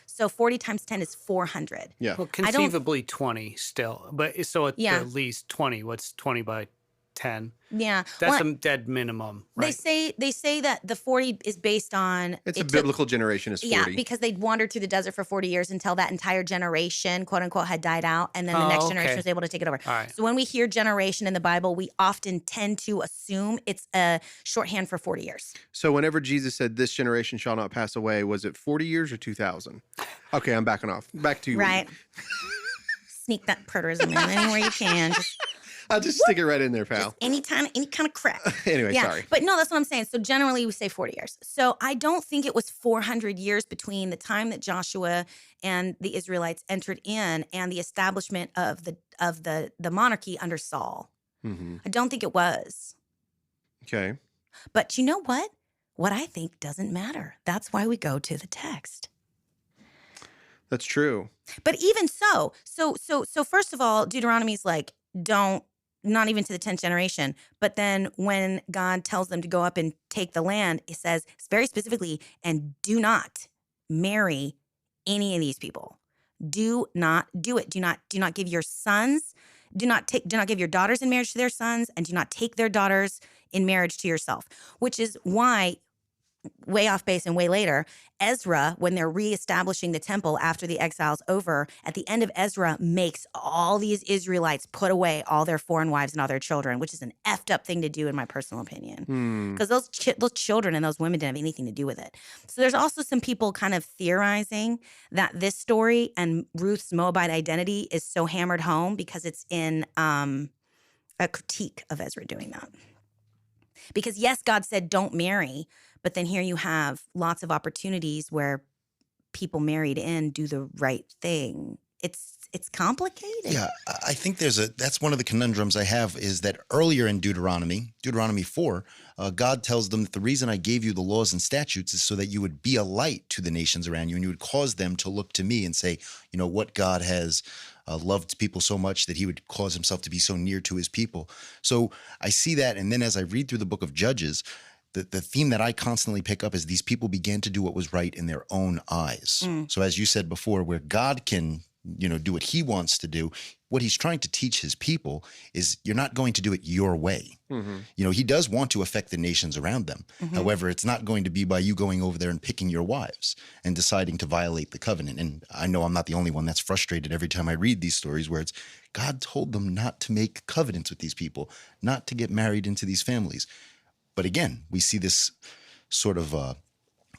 So 40 times 10 is 400. Yeah. Well, conceivably 20 still, but so at least 20. What's 20 by 10? Yeah. That's a dead minimum, right? They say that the 40 is based on It's a biblical generation is 40. Yeah, because they'd wandered through the desert for 40 years until that entire generation, quote unquote, had died out, and then the next generation was able to take it over. All right. So when we hear generation in the Bible, we often tend to assume it's a shorthand for 40 years. So whenever Jesus said, "This generation shall not pass away," was it 40 years or 2,000? Okay, I'm backing off. Back to you. Right. Sneak that preterism in anywhere you can. I'll just stick it right in there, pal. Just any kind of crap. Anyway, sorry. But no, that's what I'm saying. So generally we say 40 years. So I don't think it was 400 years between the time that Joshua and the Israelites entered in and the establishment of the monarchy under Saul. Mm-hmm. I don't think it was. Okay. But you know what? What I think doesn't matter. That's why we go to the text. That's true. But even so first of all, Deuteronomy's like, not even to the 10th generation. But then when God tells them to go up and take the land, it says very specifically, and do not marry any of these people. Do not do it. Do not give your sons, do not give your daughters in marriage to their sons, and do not take their daughters in marriage to yourself, which is why way off base and way later, Ezra, when they're reestablishing the temple after the exile's over, at the end of Ezra makes all these Israelites put away all their foreign wives and all their children, which is an effed up thing to do in my personal opinion. Because those children and those women didn't have anything to do with it. So there's also some people kind of theorizing that this story and Ruth's Moabite identity is so hammered home because it's in a critique of Ezra doing that. Because yes, God said don't marry, but then here you have lots of opportunities where people married in do the right thing. It's complicated. Yeah, I think that's one of the conundrums I have is that earlier in Deuteronomy 4, God tells them that the reason I gave you the laws and statutes is so that you would be a light to the nations around you and you would cause them to look to me and say, you know, what God has loved people so much that he would cause himself to be so near to his people. So I see that. And then as I read through the book of Judges, the theme that I constantly pick up is these people began to do what was right in their own eyes. So as you said before, where God can, do what he wants to do, what he's trying to teach his people is you're not going to do it your way. Mm-hmm. He does want to affect the nations around them. Mm-hmm. However, it's not going to be by you going over there and picking your wives and deciding to violate the covenant. And I know I'm not the only one that's frustrated every time I read these stories where it's God told them not to make covenants with these people, not to get married into these families. But again, we see this sort of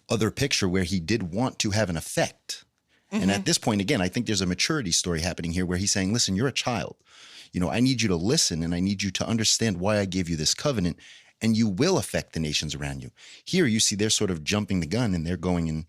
other picture where he did want to have an effect. Mm-hmm. And at this point, again, I think there's a maturity story happening here where he's saying, listen, you're a child. I need you to listen and I need you to understand why I gave you this covenant and you will affect the nations around you. Here you see they're sort of jumping the gun and they're going and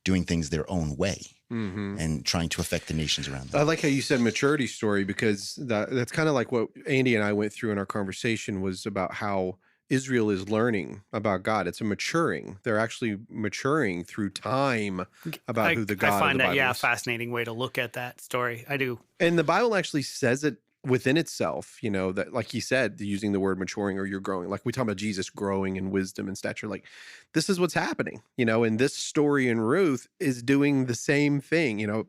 doing things their own way. Mm-hmm. And trying to affect the nations around them. I like how you said maturity story because that's kind of like what Andy and I went through in our conversation was about how Israel is learning about God. It's a maturing. They're actually maturing through time about who the God of the Bible is. I find that, fascinating way to look at that story. I do. And the Bible actually says it within itself, that like he said, using the word maturing or you're growing. Like we talk about Jesus growing in wisdom and stature. Like this is what's happening, and this story in Ruth is doing the same thing,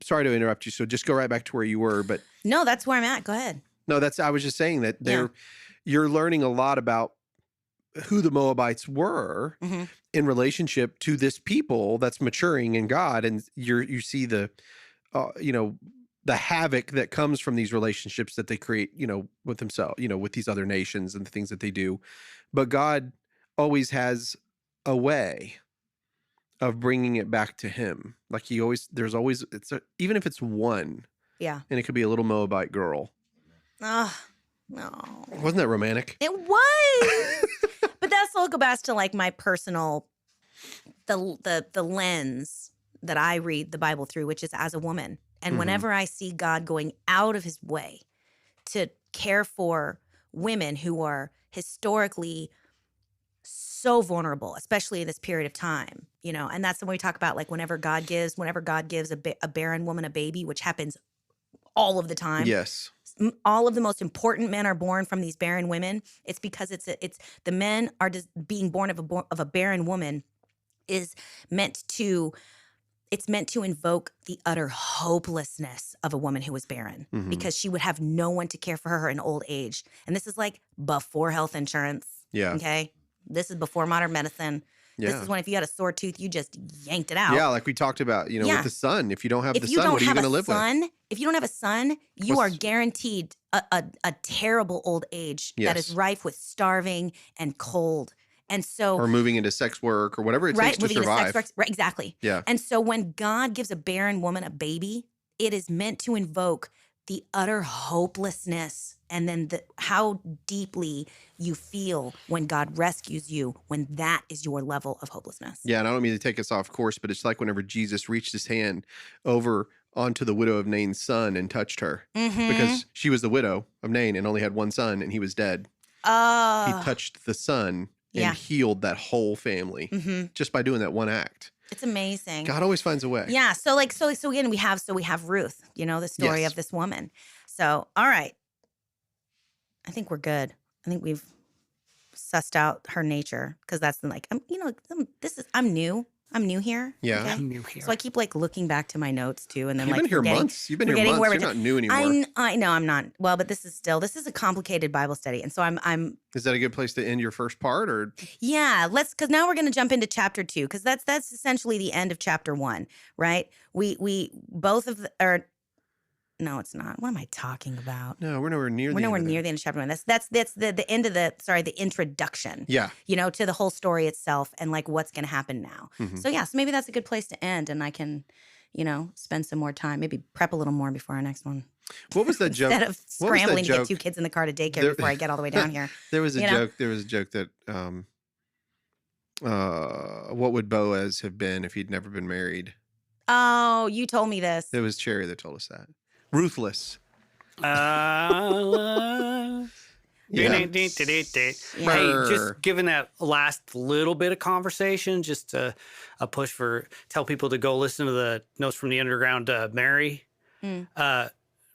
Sorry to interrupt you. So just go right back to where you were. But no, that's where I'm at. Go ahead. No, I was just saying that you're learning a lot about who the Moabites were mm-hmm. in relationship to this people that's maturing in God. And you see the havoc that comes from these relationships that they create, with themselves, with these other nations and the things that they do. But God always has a way of bringing it back to him. Like there's always, even if it's one. Yeah. And it could be a little Moabite girl. No. Wasn't that romantic? It was. But that's all go back to like my personal, the lens that I read the Bible through, which is as a woman. And mm-hmm. whenever I see God going out of his way to care for women who are historically so vulnerable, especially in this period of time, and that's when we talk about like whenever God gives a barren woman a baby, which happens all of the time. Yes. All of the most important men are born from these barren women. It's because it's the men are just being born of a barren woman is meant to invoke the utter hopelessness of a woman who was barren because she would have no one to care for her in old age. And this is like before health insurance. Yeah. Okay. This is before modern medicine. Yeah. This is when if you had a sore tooth, you just yanked it out. Yeah, like we talked about, you know, Yeah. with the sun. If you don't have If the you sun, don't what are you have going to a live with? son, if you don't have a son, you What's- are guaranteed a terrible old age that is Yes. rife with starving and cold. And so Or moving into sex work or whatever it takes to moving into sex survive. work, right, exactly. Yeah. And so when God gives a barren woman a baby, it is meant to invoke the utter hopelessness and then how deeply you feel when God rescues you, when that is your level of hopelessness. Yeah, and I don't mean to take us off course, but it's like whenever Jesus reached his hand over onto the widow of Nain's son and touched her because she was the widow of Nain and only had one son and he was dead. He touched the son and Yeah. healed that whole family just by doing that one act. It's amazing. God always finds a way. Yeah. So again, we have Ruth, you know, the story Yes. of this woman. So, all right. I think we're good. I think we've sussed out her nature because that's like, I'm new. I'm new here. Yeah. okay? I'm new here. So I keep like looking back to my notes too. And then You've like been here forgetting- months. You've been here forgetting months. where You're we're not new anymore. I know I'm not. Well, but this is a complicated Bible study. And so I'm Is that a good place to end your first part or? yeah, because now we're going to jump into chapter 2 because that's essentially the end of chapter 1, right? We both of no, it's not. What am I talking about? No, we're nowhere near We're the nowhere end of near it. the end of chapter 1. That's the end of the introduction. Yeah. You know, to the whole story itself and like what's going to happen now. Mhm. So yeah, so maybe that's a good place to end, and I can, spend some more time, maybe prep a little more before our next one. What was that joke? Instead of What was that scrambling to get joke? 2 kids in the car to daycare There- before I get all the way down here. There was a You know? joke. There was a joke that what would Boaz have been if he'd never been married? Oh, you told me this. It was Cherry that told us that. Ruthless. Yeah. Hey, just given that last little bit of conversation, just a push for tell people to go listen to the Notes from the Underground, Mary,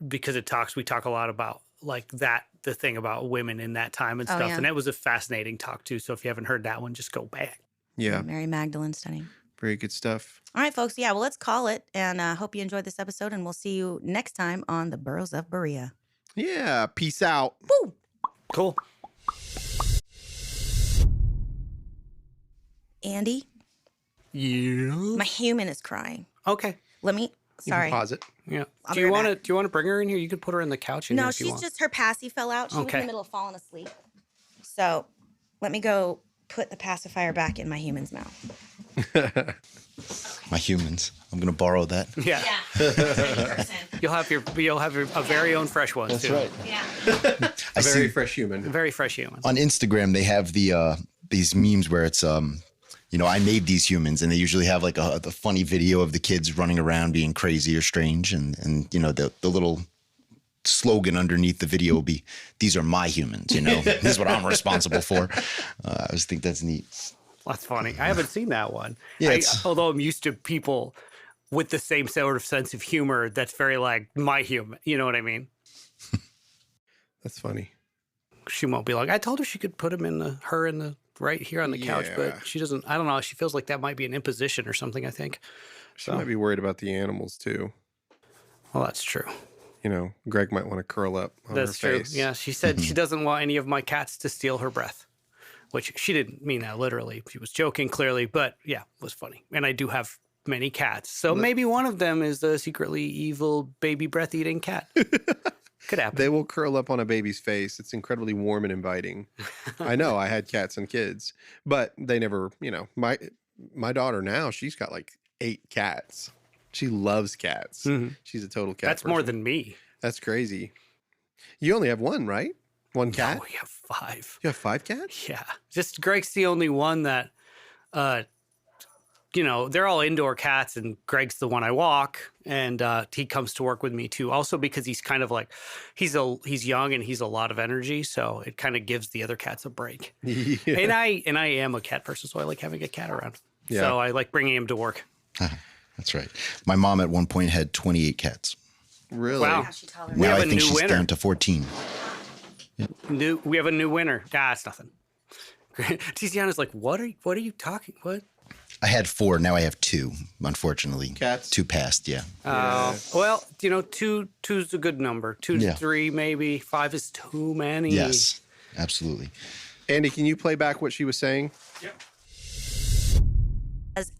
because we talk a lot about like that, the thing about women in that time and Oh, stuff, yeah. and that was a fascinating talk too. So if you haven't heard that one, just go back. Yeah. Mary Magdalene study. Very good stuff. All right, folks. Yeah, well, let's call it. And hope you enjoyed this episode. And we'll see you next time on the Burros of Berea. Yeah. Peace out. Woo! Cool. Andy, Yeah. my human is crying. Okay. Let me. You Sorry. can pause it. Yeah. I'll Do be you right want to bring her in here? You could put her in the couch. In No, here if you she's want. just her passy fell out. She was in Okay. the middle of falling asleep. So let me go put the pacifier back in my human's mouth. My humans. I'm going to borrow that. Yeah. You'll have your a very own fresh one too. Yeah. A I very see fresh human. Very fresh human. on Instagram they have these memes where it's I made these humans, and they usually have like the funny video of the kids running around being crazy or strange, and the little slogan underneath the video will be, "These are my humans." This is what I'm responsible for. I just think that's neat. That's funny. I haven't seen that one. Yeah, although I'm used to people with the same sort of sense of humor that's very like my human. You know what I mean? That's funny. She won't be like, I told her she could put him in the right here on the couch, Yeah. but she doesn't. I don't know. She feels like that might be an imposition or something, I think. She might be worried about the animals too. Well, that's true. Greg might want to curl up on That's her true. face. Yeah, she said she doesn't want any of my cats to steal her breath, which she didn't mean that literally. She was joking clearly, but yeah, it was funny. And I do have many cats. So maybe one of them is the secretly evil baby breath eating cat. Could happen. They will curl up on a baby's face. It's incredibly warm and inviting. I know I had cats and kids, but they never, my daughter now, she's got like 8 cats. She loves cats. Mhm. She's a total cat That's more person. than me. That's crazy. You only have one, right? One cat? No, we have 5. You have 5 cats? Yeah. Just Greg's the only one that, they're all indoor cats, and Greg's the one I walk, and he comes to work with me too. Also because he's kind of like, he's young and he's a lot of energy, so it kind of gives the other cats a break. Yeah. And I am a cat person, so I like having a cat around. Yeah. So I like bringing him to work. That's right. My mom at one point had 28 cats. Really? Wow. How she tolerates Now have I a think new she's winner. down to 14. We have a new winner. It's nothing. Tiziana's like, what are you talking? What? I had 4. Now I have 2, unfortunately. Cats? 2 passed, yeah. Well, two's a good number. 2 to 3, maybe 5 is too many. Yes, absolutely. Andy, can you play back what she was saying? Yep.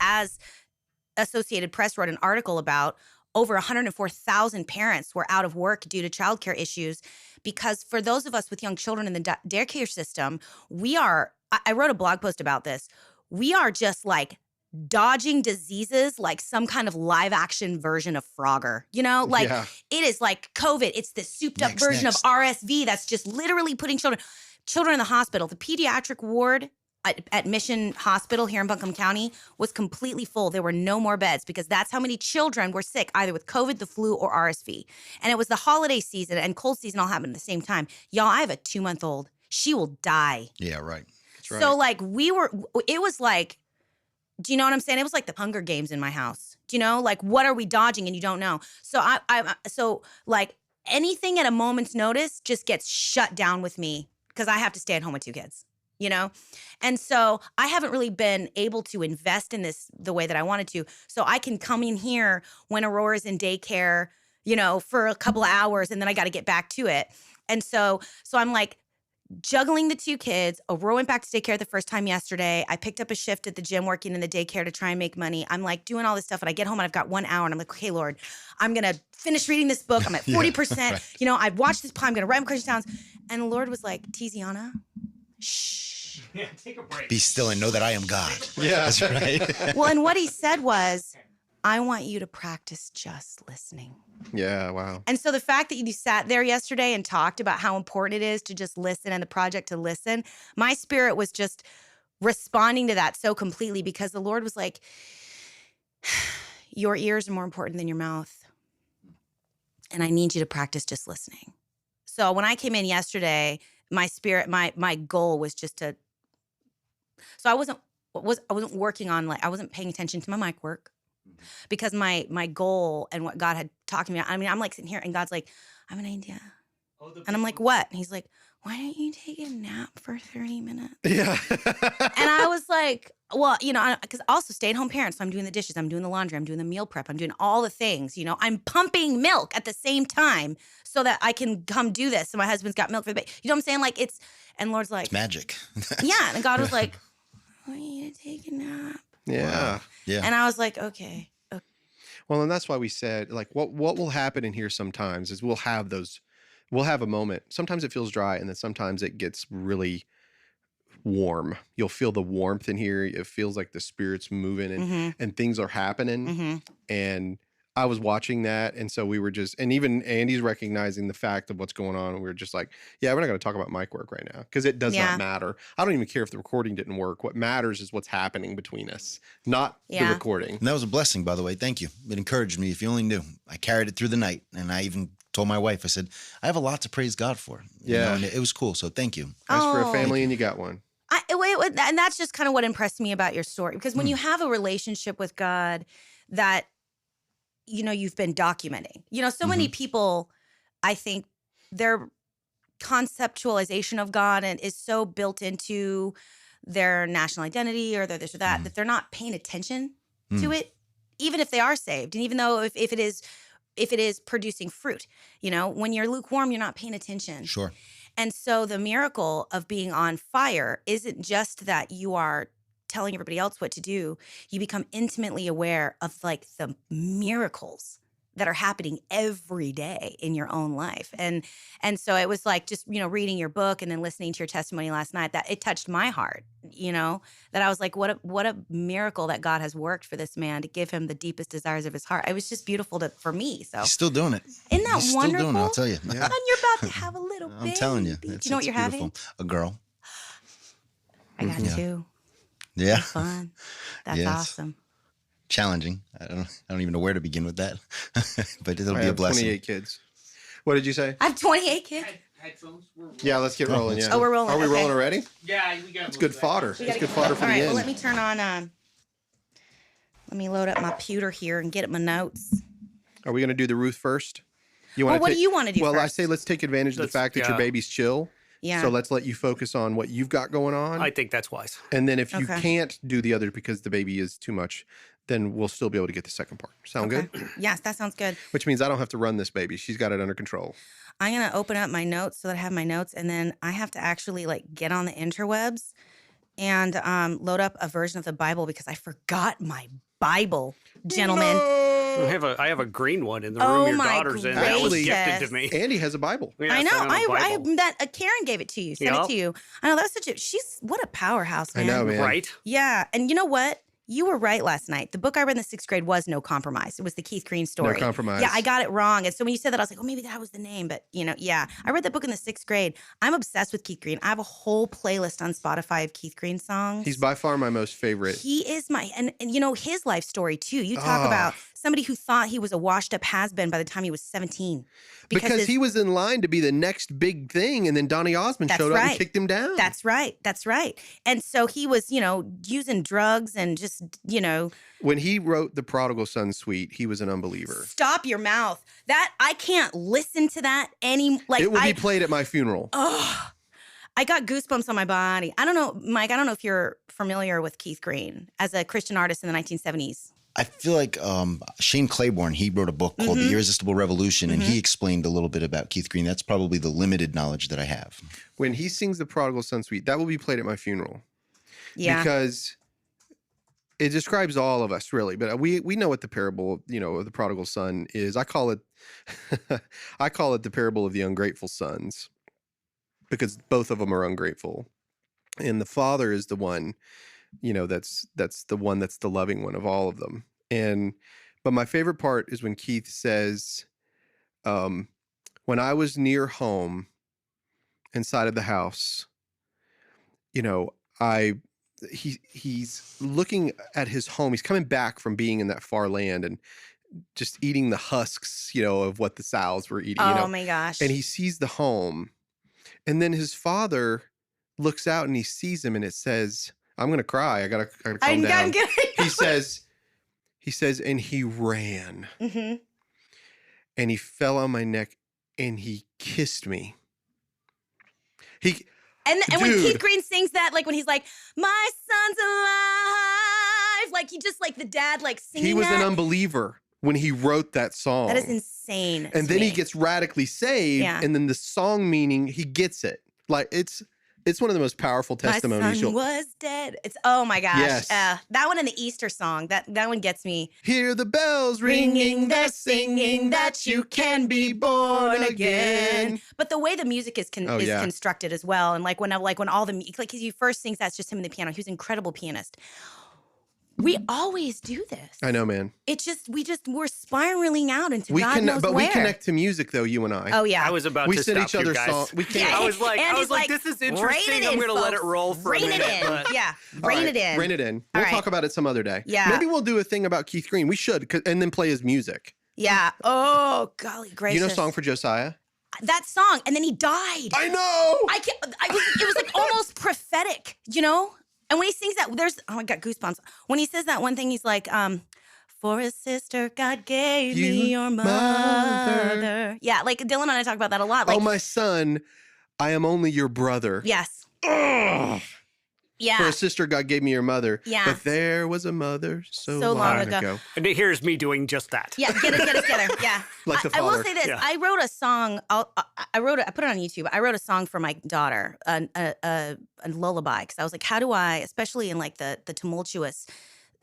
As Associated Press wrote an article about, over 104,000 parents were out of work due to childcare issues, because for those of us with young children in the daycare system, I wrote a blog post about this. We are just like dodging diseases like some kind of live action version of Frogger. It is like COVID. It's the souped up version of RSV that's just literally putting children in the hospital. The pediatric ward at Mission Hospital here in Buncombe County was completely full. There were no more beds because that's how many children were sick, either with COVID, the flu, or RSV. And it was the holiday season and cold season all happened at the same time. Y'all, I have a 2-month-old. She will die. Yeah, right. That's right. So it was like, do you know what I'm saying? It was like the Hunger Games in my house. Do you know? Like, what are we dodging and you don't know? So so anything at a moment's notice just gets shut down with me because I have to stay at home with 2 kids. And so I haven't really been able to invest in this the way that I wanted to. So I can come in here when Aurora's in daycare, for a couple of hours, and then I got to get back to it. And so I'm like juggling the 2 kids. Aurora went back to daycare the first time yesterday. I picked up a shift at the gym working in the daycare to try and make money. I'm like doing all this stuff, and I get home and I've got 1 hour, and I'm like, okay, Lord, I'm going to finish reading this book. I'm at 40%. Right. I've watched this I'm going to write my questions down. And the Lord was like, Tiziana, shh. Yeah, take a break. Be still and know that I am God. Yeah. That's right. Well, and what he said was, I want you to practice just listening. Yeah, wow. And so the fact that you sat there yesterday and talked about how important it is to just listen and the project to listen, my spirit was just responding to that so completely, because the Lord was like, your ears are more important than your mouth. And I need you to practice just listening. So when I came in yesterday, my spirit, my goal was just to, so I wasn't working on, I wasn't paying attention to my mic work, because my goal and what God had talked to me. I mean, I'm like sitting here and God's like, I have an idea. And I'm like, what? And he's like, why don't you take a nap for 30 minutes? Yeah. And I was like, well, because also stay-at-home parents. So I'm doing the dishes, I'm doing the laundry, I'm doing the meal prep, I'm doing all the things. I'm pumping milk at the same time so that I can come do this. So my husband's got milk for the baby. You know what I'm saying? And Lord's like, It's magic. yeah. And God was like, I want you to take a nap. Yeah. Wow. Yeah. And I was like, okay. Well, and that's why we said, what will happen in here sometimes is we'll have a moment. Sometimes it feels dry, and then sometimes it gets really warm. You'll feel the warmth in here. It feels like the Spirit's moving and things are happening. And I was watching that. And so we were and even Andy's recognizing the fact of what's going on. And we were just like, yeah, we're not going to talk about mic work right now because it does not matter. I don't even care if the recording didn't work. What matters is what's happening between us, not the recording. And that was a blessing, by the way. Thank you. It encouraged me. If you only knew. I carried it through the night. And I even told my wife, I said, I have a lot to praise God for. And it was cool. So thank you. Ask for a family and you got one. And that's just kind of what impressed me about your story. Because when you have a relationship with God that, you've been documenting, so many people, I think their conceptualization of God is so built into their national identity or their this or that they're not paying attention to it, even if they are saved. And even though if it is producing fruit, when you're lukewarm, you're not paying attention. Sure. And so the miracle of being on fire isn't just that you are telling everybody else what to do. You become intimately aware of the miracles that are happening every day in your own life. And so it was just, reading your book and then listening to your testimony last night, that it touched my heart, that I was like, what a miracle that God has worked for this man to give him the deepest desires of his heart. It was just beautiful for me. So he's still doing it. Isn't that He's wonderful? Still doing it, I'll tell you. Yeah. And you're about to have a little baby. I'm telling you. Do you know what you're beautiful. having? A girl. I got 2. Yeah. That's fun. That's awesome. Challenging. I don't even know where to begin with that, but it'll be a blessing. 28 kids. What did you say? I have 28 kids. Headphones. Yeah, let's get rolling. Yeah. Oh, we're rolling. Are we Okay. rolling already? Yeah, we got. It's good fodder. It's good fodder for All the right, end. well, let me turn on. Let me load up my pewter here and get at my notes. Are we going to do the Ruth first? You Well, want what do you want to do Well, first? I say let's take advantage of the fact that your baby's chill. Yeah. So let's let you focus on what you've got going on. I think that's wise. And then if you can't do the other because the baby is too much, then we'll still be able to get the second part. Sound good? Yes, that sounds good. Which means I don't have to run this baby. She's got it under control. I'm going to open up my notes so that I have my notes, and then I have to actually get on the interwebs and load up a version of the Bible because I forgot my Bible, gentlemen. No. I have a green one in the room your daughter's in. That was gifted to me. Andy has a Bible. Yes, I know. Bible. Karen gave it to you. Sent it to you. I know that's what a powerhouse, man. I know, man. Right? Yeah, and you know what? You were right last night. The book I read in the 6th grade was No Compromise. It was the Keith Green story. No Compromise. Yeah, I got it wrong. And so when you said that, I was like, oh, maybe that was the name. But, yeah. I read that book in the 6th grade. I'm obsessed with Keith Green. I have a whole playlist on Spotify of Keith Green songs. He's by far my most favorite. He is and his life story, too. You talk about somebody who thought he was a washed-up has-been by the time he was 17. Because he was in line to be the next big thing, and then Donny Osmond showed up and kicked him down. That's right. And so he was, using drugs and just, When he wrote The Prodigal Son Suite, he was an unbeliever. Stop your mouth. That I can't listen to that it will be played at my funeral. Oh, I got goosebumps on my body. I don't know, Mike, I don't know if you're familiar with Keith Green as a Christian artist in the 1970s. I feel like Shane Claiborne, he wrote a book called The Irresistible Revolution, and he explained a little bit about Keith Green. That's probably the limited knowledge that I have. When he sings The Prodigal Son Suite, that will be played at my funeral. Yeah. Because it describes all of us, really. But we know what the parable, of the prodigal son is. I call it the parable of the ungrateful sons, because both of them are ungrateful. And the father is the one, that's the one that's the loving one of all of them. But my favorite part is when Keith says, when I was near home inside of the house, he's looking at his home. He's coming back from being in that far land and just eating the husks, of what the sows were eating. Oh my gosh. And he sees the home. And then his father looks out and he sees him, and it says, I'm going to cry. I got to calm down. He says, and he ran. Mm-hmm. And he fell on my neck and he kissed me. And when Keith Green sings that, when he's like, my son's alive, he just the dad singing He was that. an unbeliever when he wrote that song. That is insane. And then he gets radically saved, and then the song meaning, he gets it. It's one of the most powerful testimonies. My son was dead. Oh my gosh. Yes. That one and the Easter song, that one gets me. Hear the bells ringing, they're singing that you can be born again. But the way the music is constructed as well, and when all the he first sings, that's just him and the piano. He was an incredible pianist. We always do this. I know, man. It's just we're spiraling out into God knows but where. we connect to music, though. You and I. Oh yeah. I was about we to send stop each other's you guys. songs. We can't. I was like, this is interesting. I'm going to let it roll for a minute. Rein it in. But... Yeah. Rein it in. Rein it in. We'll talk about it some other day. Yeah. Maybe we'll do a thing about Keith Green. We should, and then play his music. Yeah. Oh, golly gracious. You know Song for Josiah? That song, and then he died. I know. It was almost prophetic, And when he sings that, I got goosebumps. When he says that one thing, he's like, for a sister, God gave me your mother. Yeah, Dylan and I talk about that a lot. Oh, my son, I am only your brother. Yes. Ugh. Yeah. For a sister, God gave me your mother. Yeah. But there was a mother so long ago. And here's me doing just that. Yeah, get it together. Yeah. Like the I will father. say this. Yeah. I wrote a song. I put it on YouTube. I wrote a song for my daughter, a lullaby, because I was like, how do I, especially in the tumultuous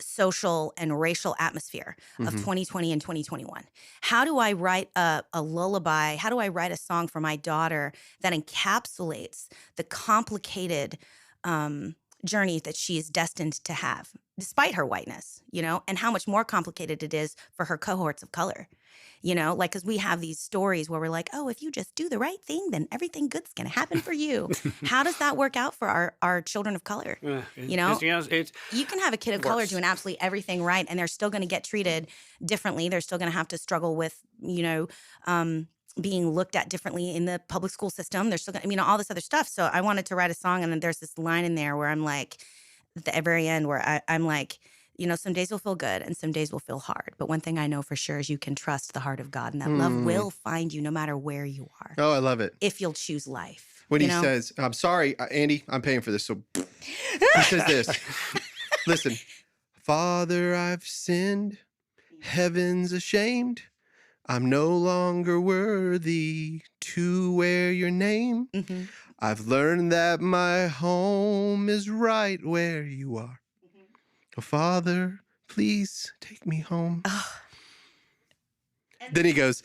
social and racial atmosphere of 2020 and 2021, how do I write a lullaby? How do I write a song for my daughter that encapsulates the complicated journey that she is destined to have, despite her whiteness, and how much more complicated it is for her cohorts of color, because we have these stories where we're like, oh, if you just do the right thing, then everything good's going to happen for you. How does that work out for our children of color? You can have a kid of color doing absolutely everything right, and they're still going to get treated differently. They're still going to have to struggle with, being looked at differently in the public school system. They're still going to, all this other stuff. So I wanted to write a song, and then there's this line in there where I'm like, at the very end, where I'm like, You know, some days will feel good and some days will feel hard. But one thing I know for sure is you can trust the heart of God, and that love will find you no matter where you are. Oh, I love it. If you'll choose life. When he says, I'm sorry, Andy, I'm paying for this. So he says this. Listen, Father, I've sinned. Heaven's ashamed. I'm no longer worthy to wear your name. Mm-hmm. I've learned that my home is right where you are. Oh, Father, please take me home. Oh. Then he goes,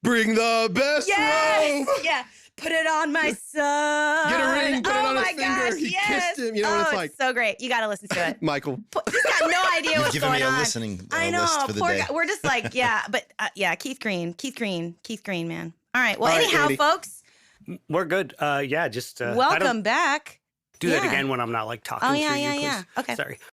bring the best robe. Yeah. Put it on my son. Get a ring, put it on his finger. Gosh, He kissed him. You know what it's like. So great. You got to listen to it. Michael. He's got no idea what's given going me a on. listening I know. list for the Poor day. guy. We're just like, Keith Green, man. All right. Well, All right, anyhow, Andy. folks, We're good. Just I welcome don't back. do that Yeah. again when I'm not like talking Oh, to yeah, you, yeah, please. yeah. Okay. Sorry.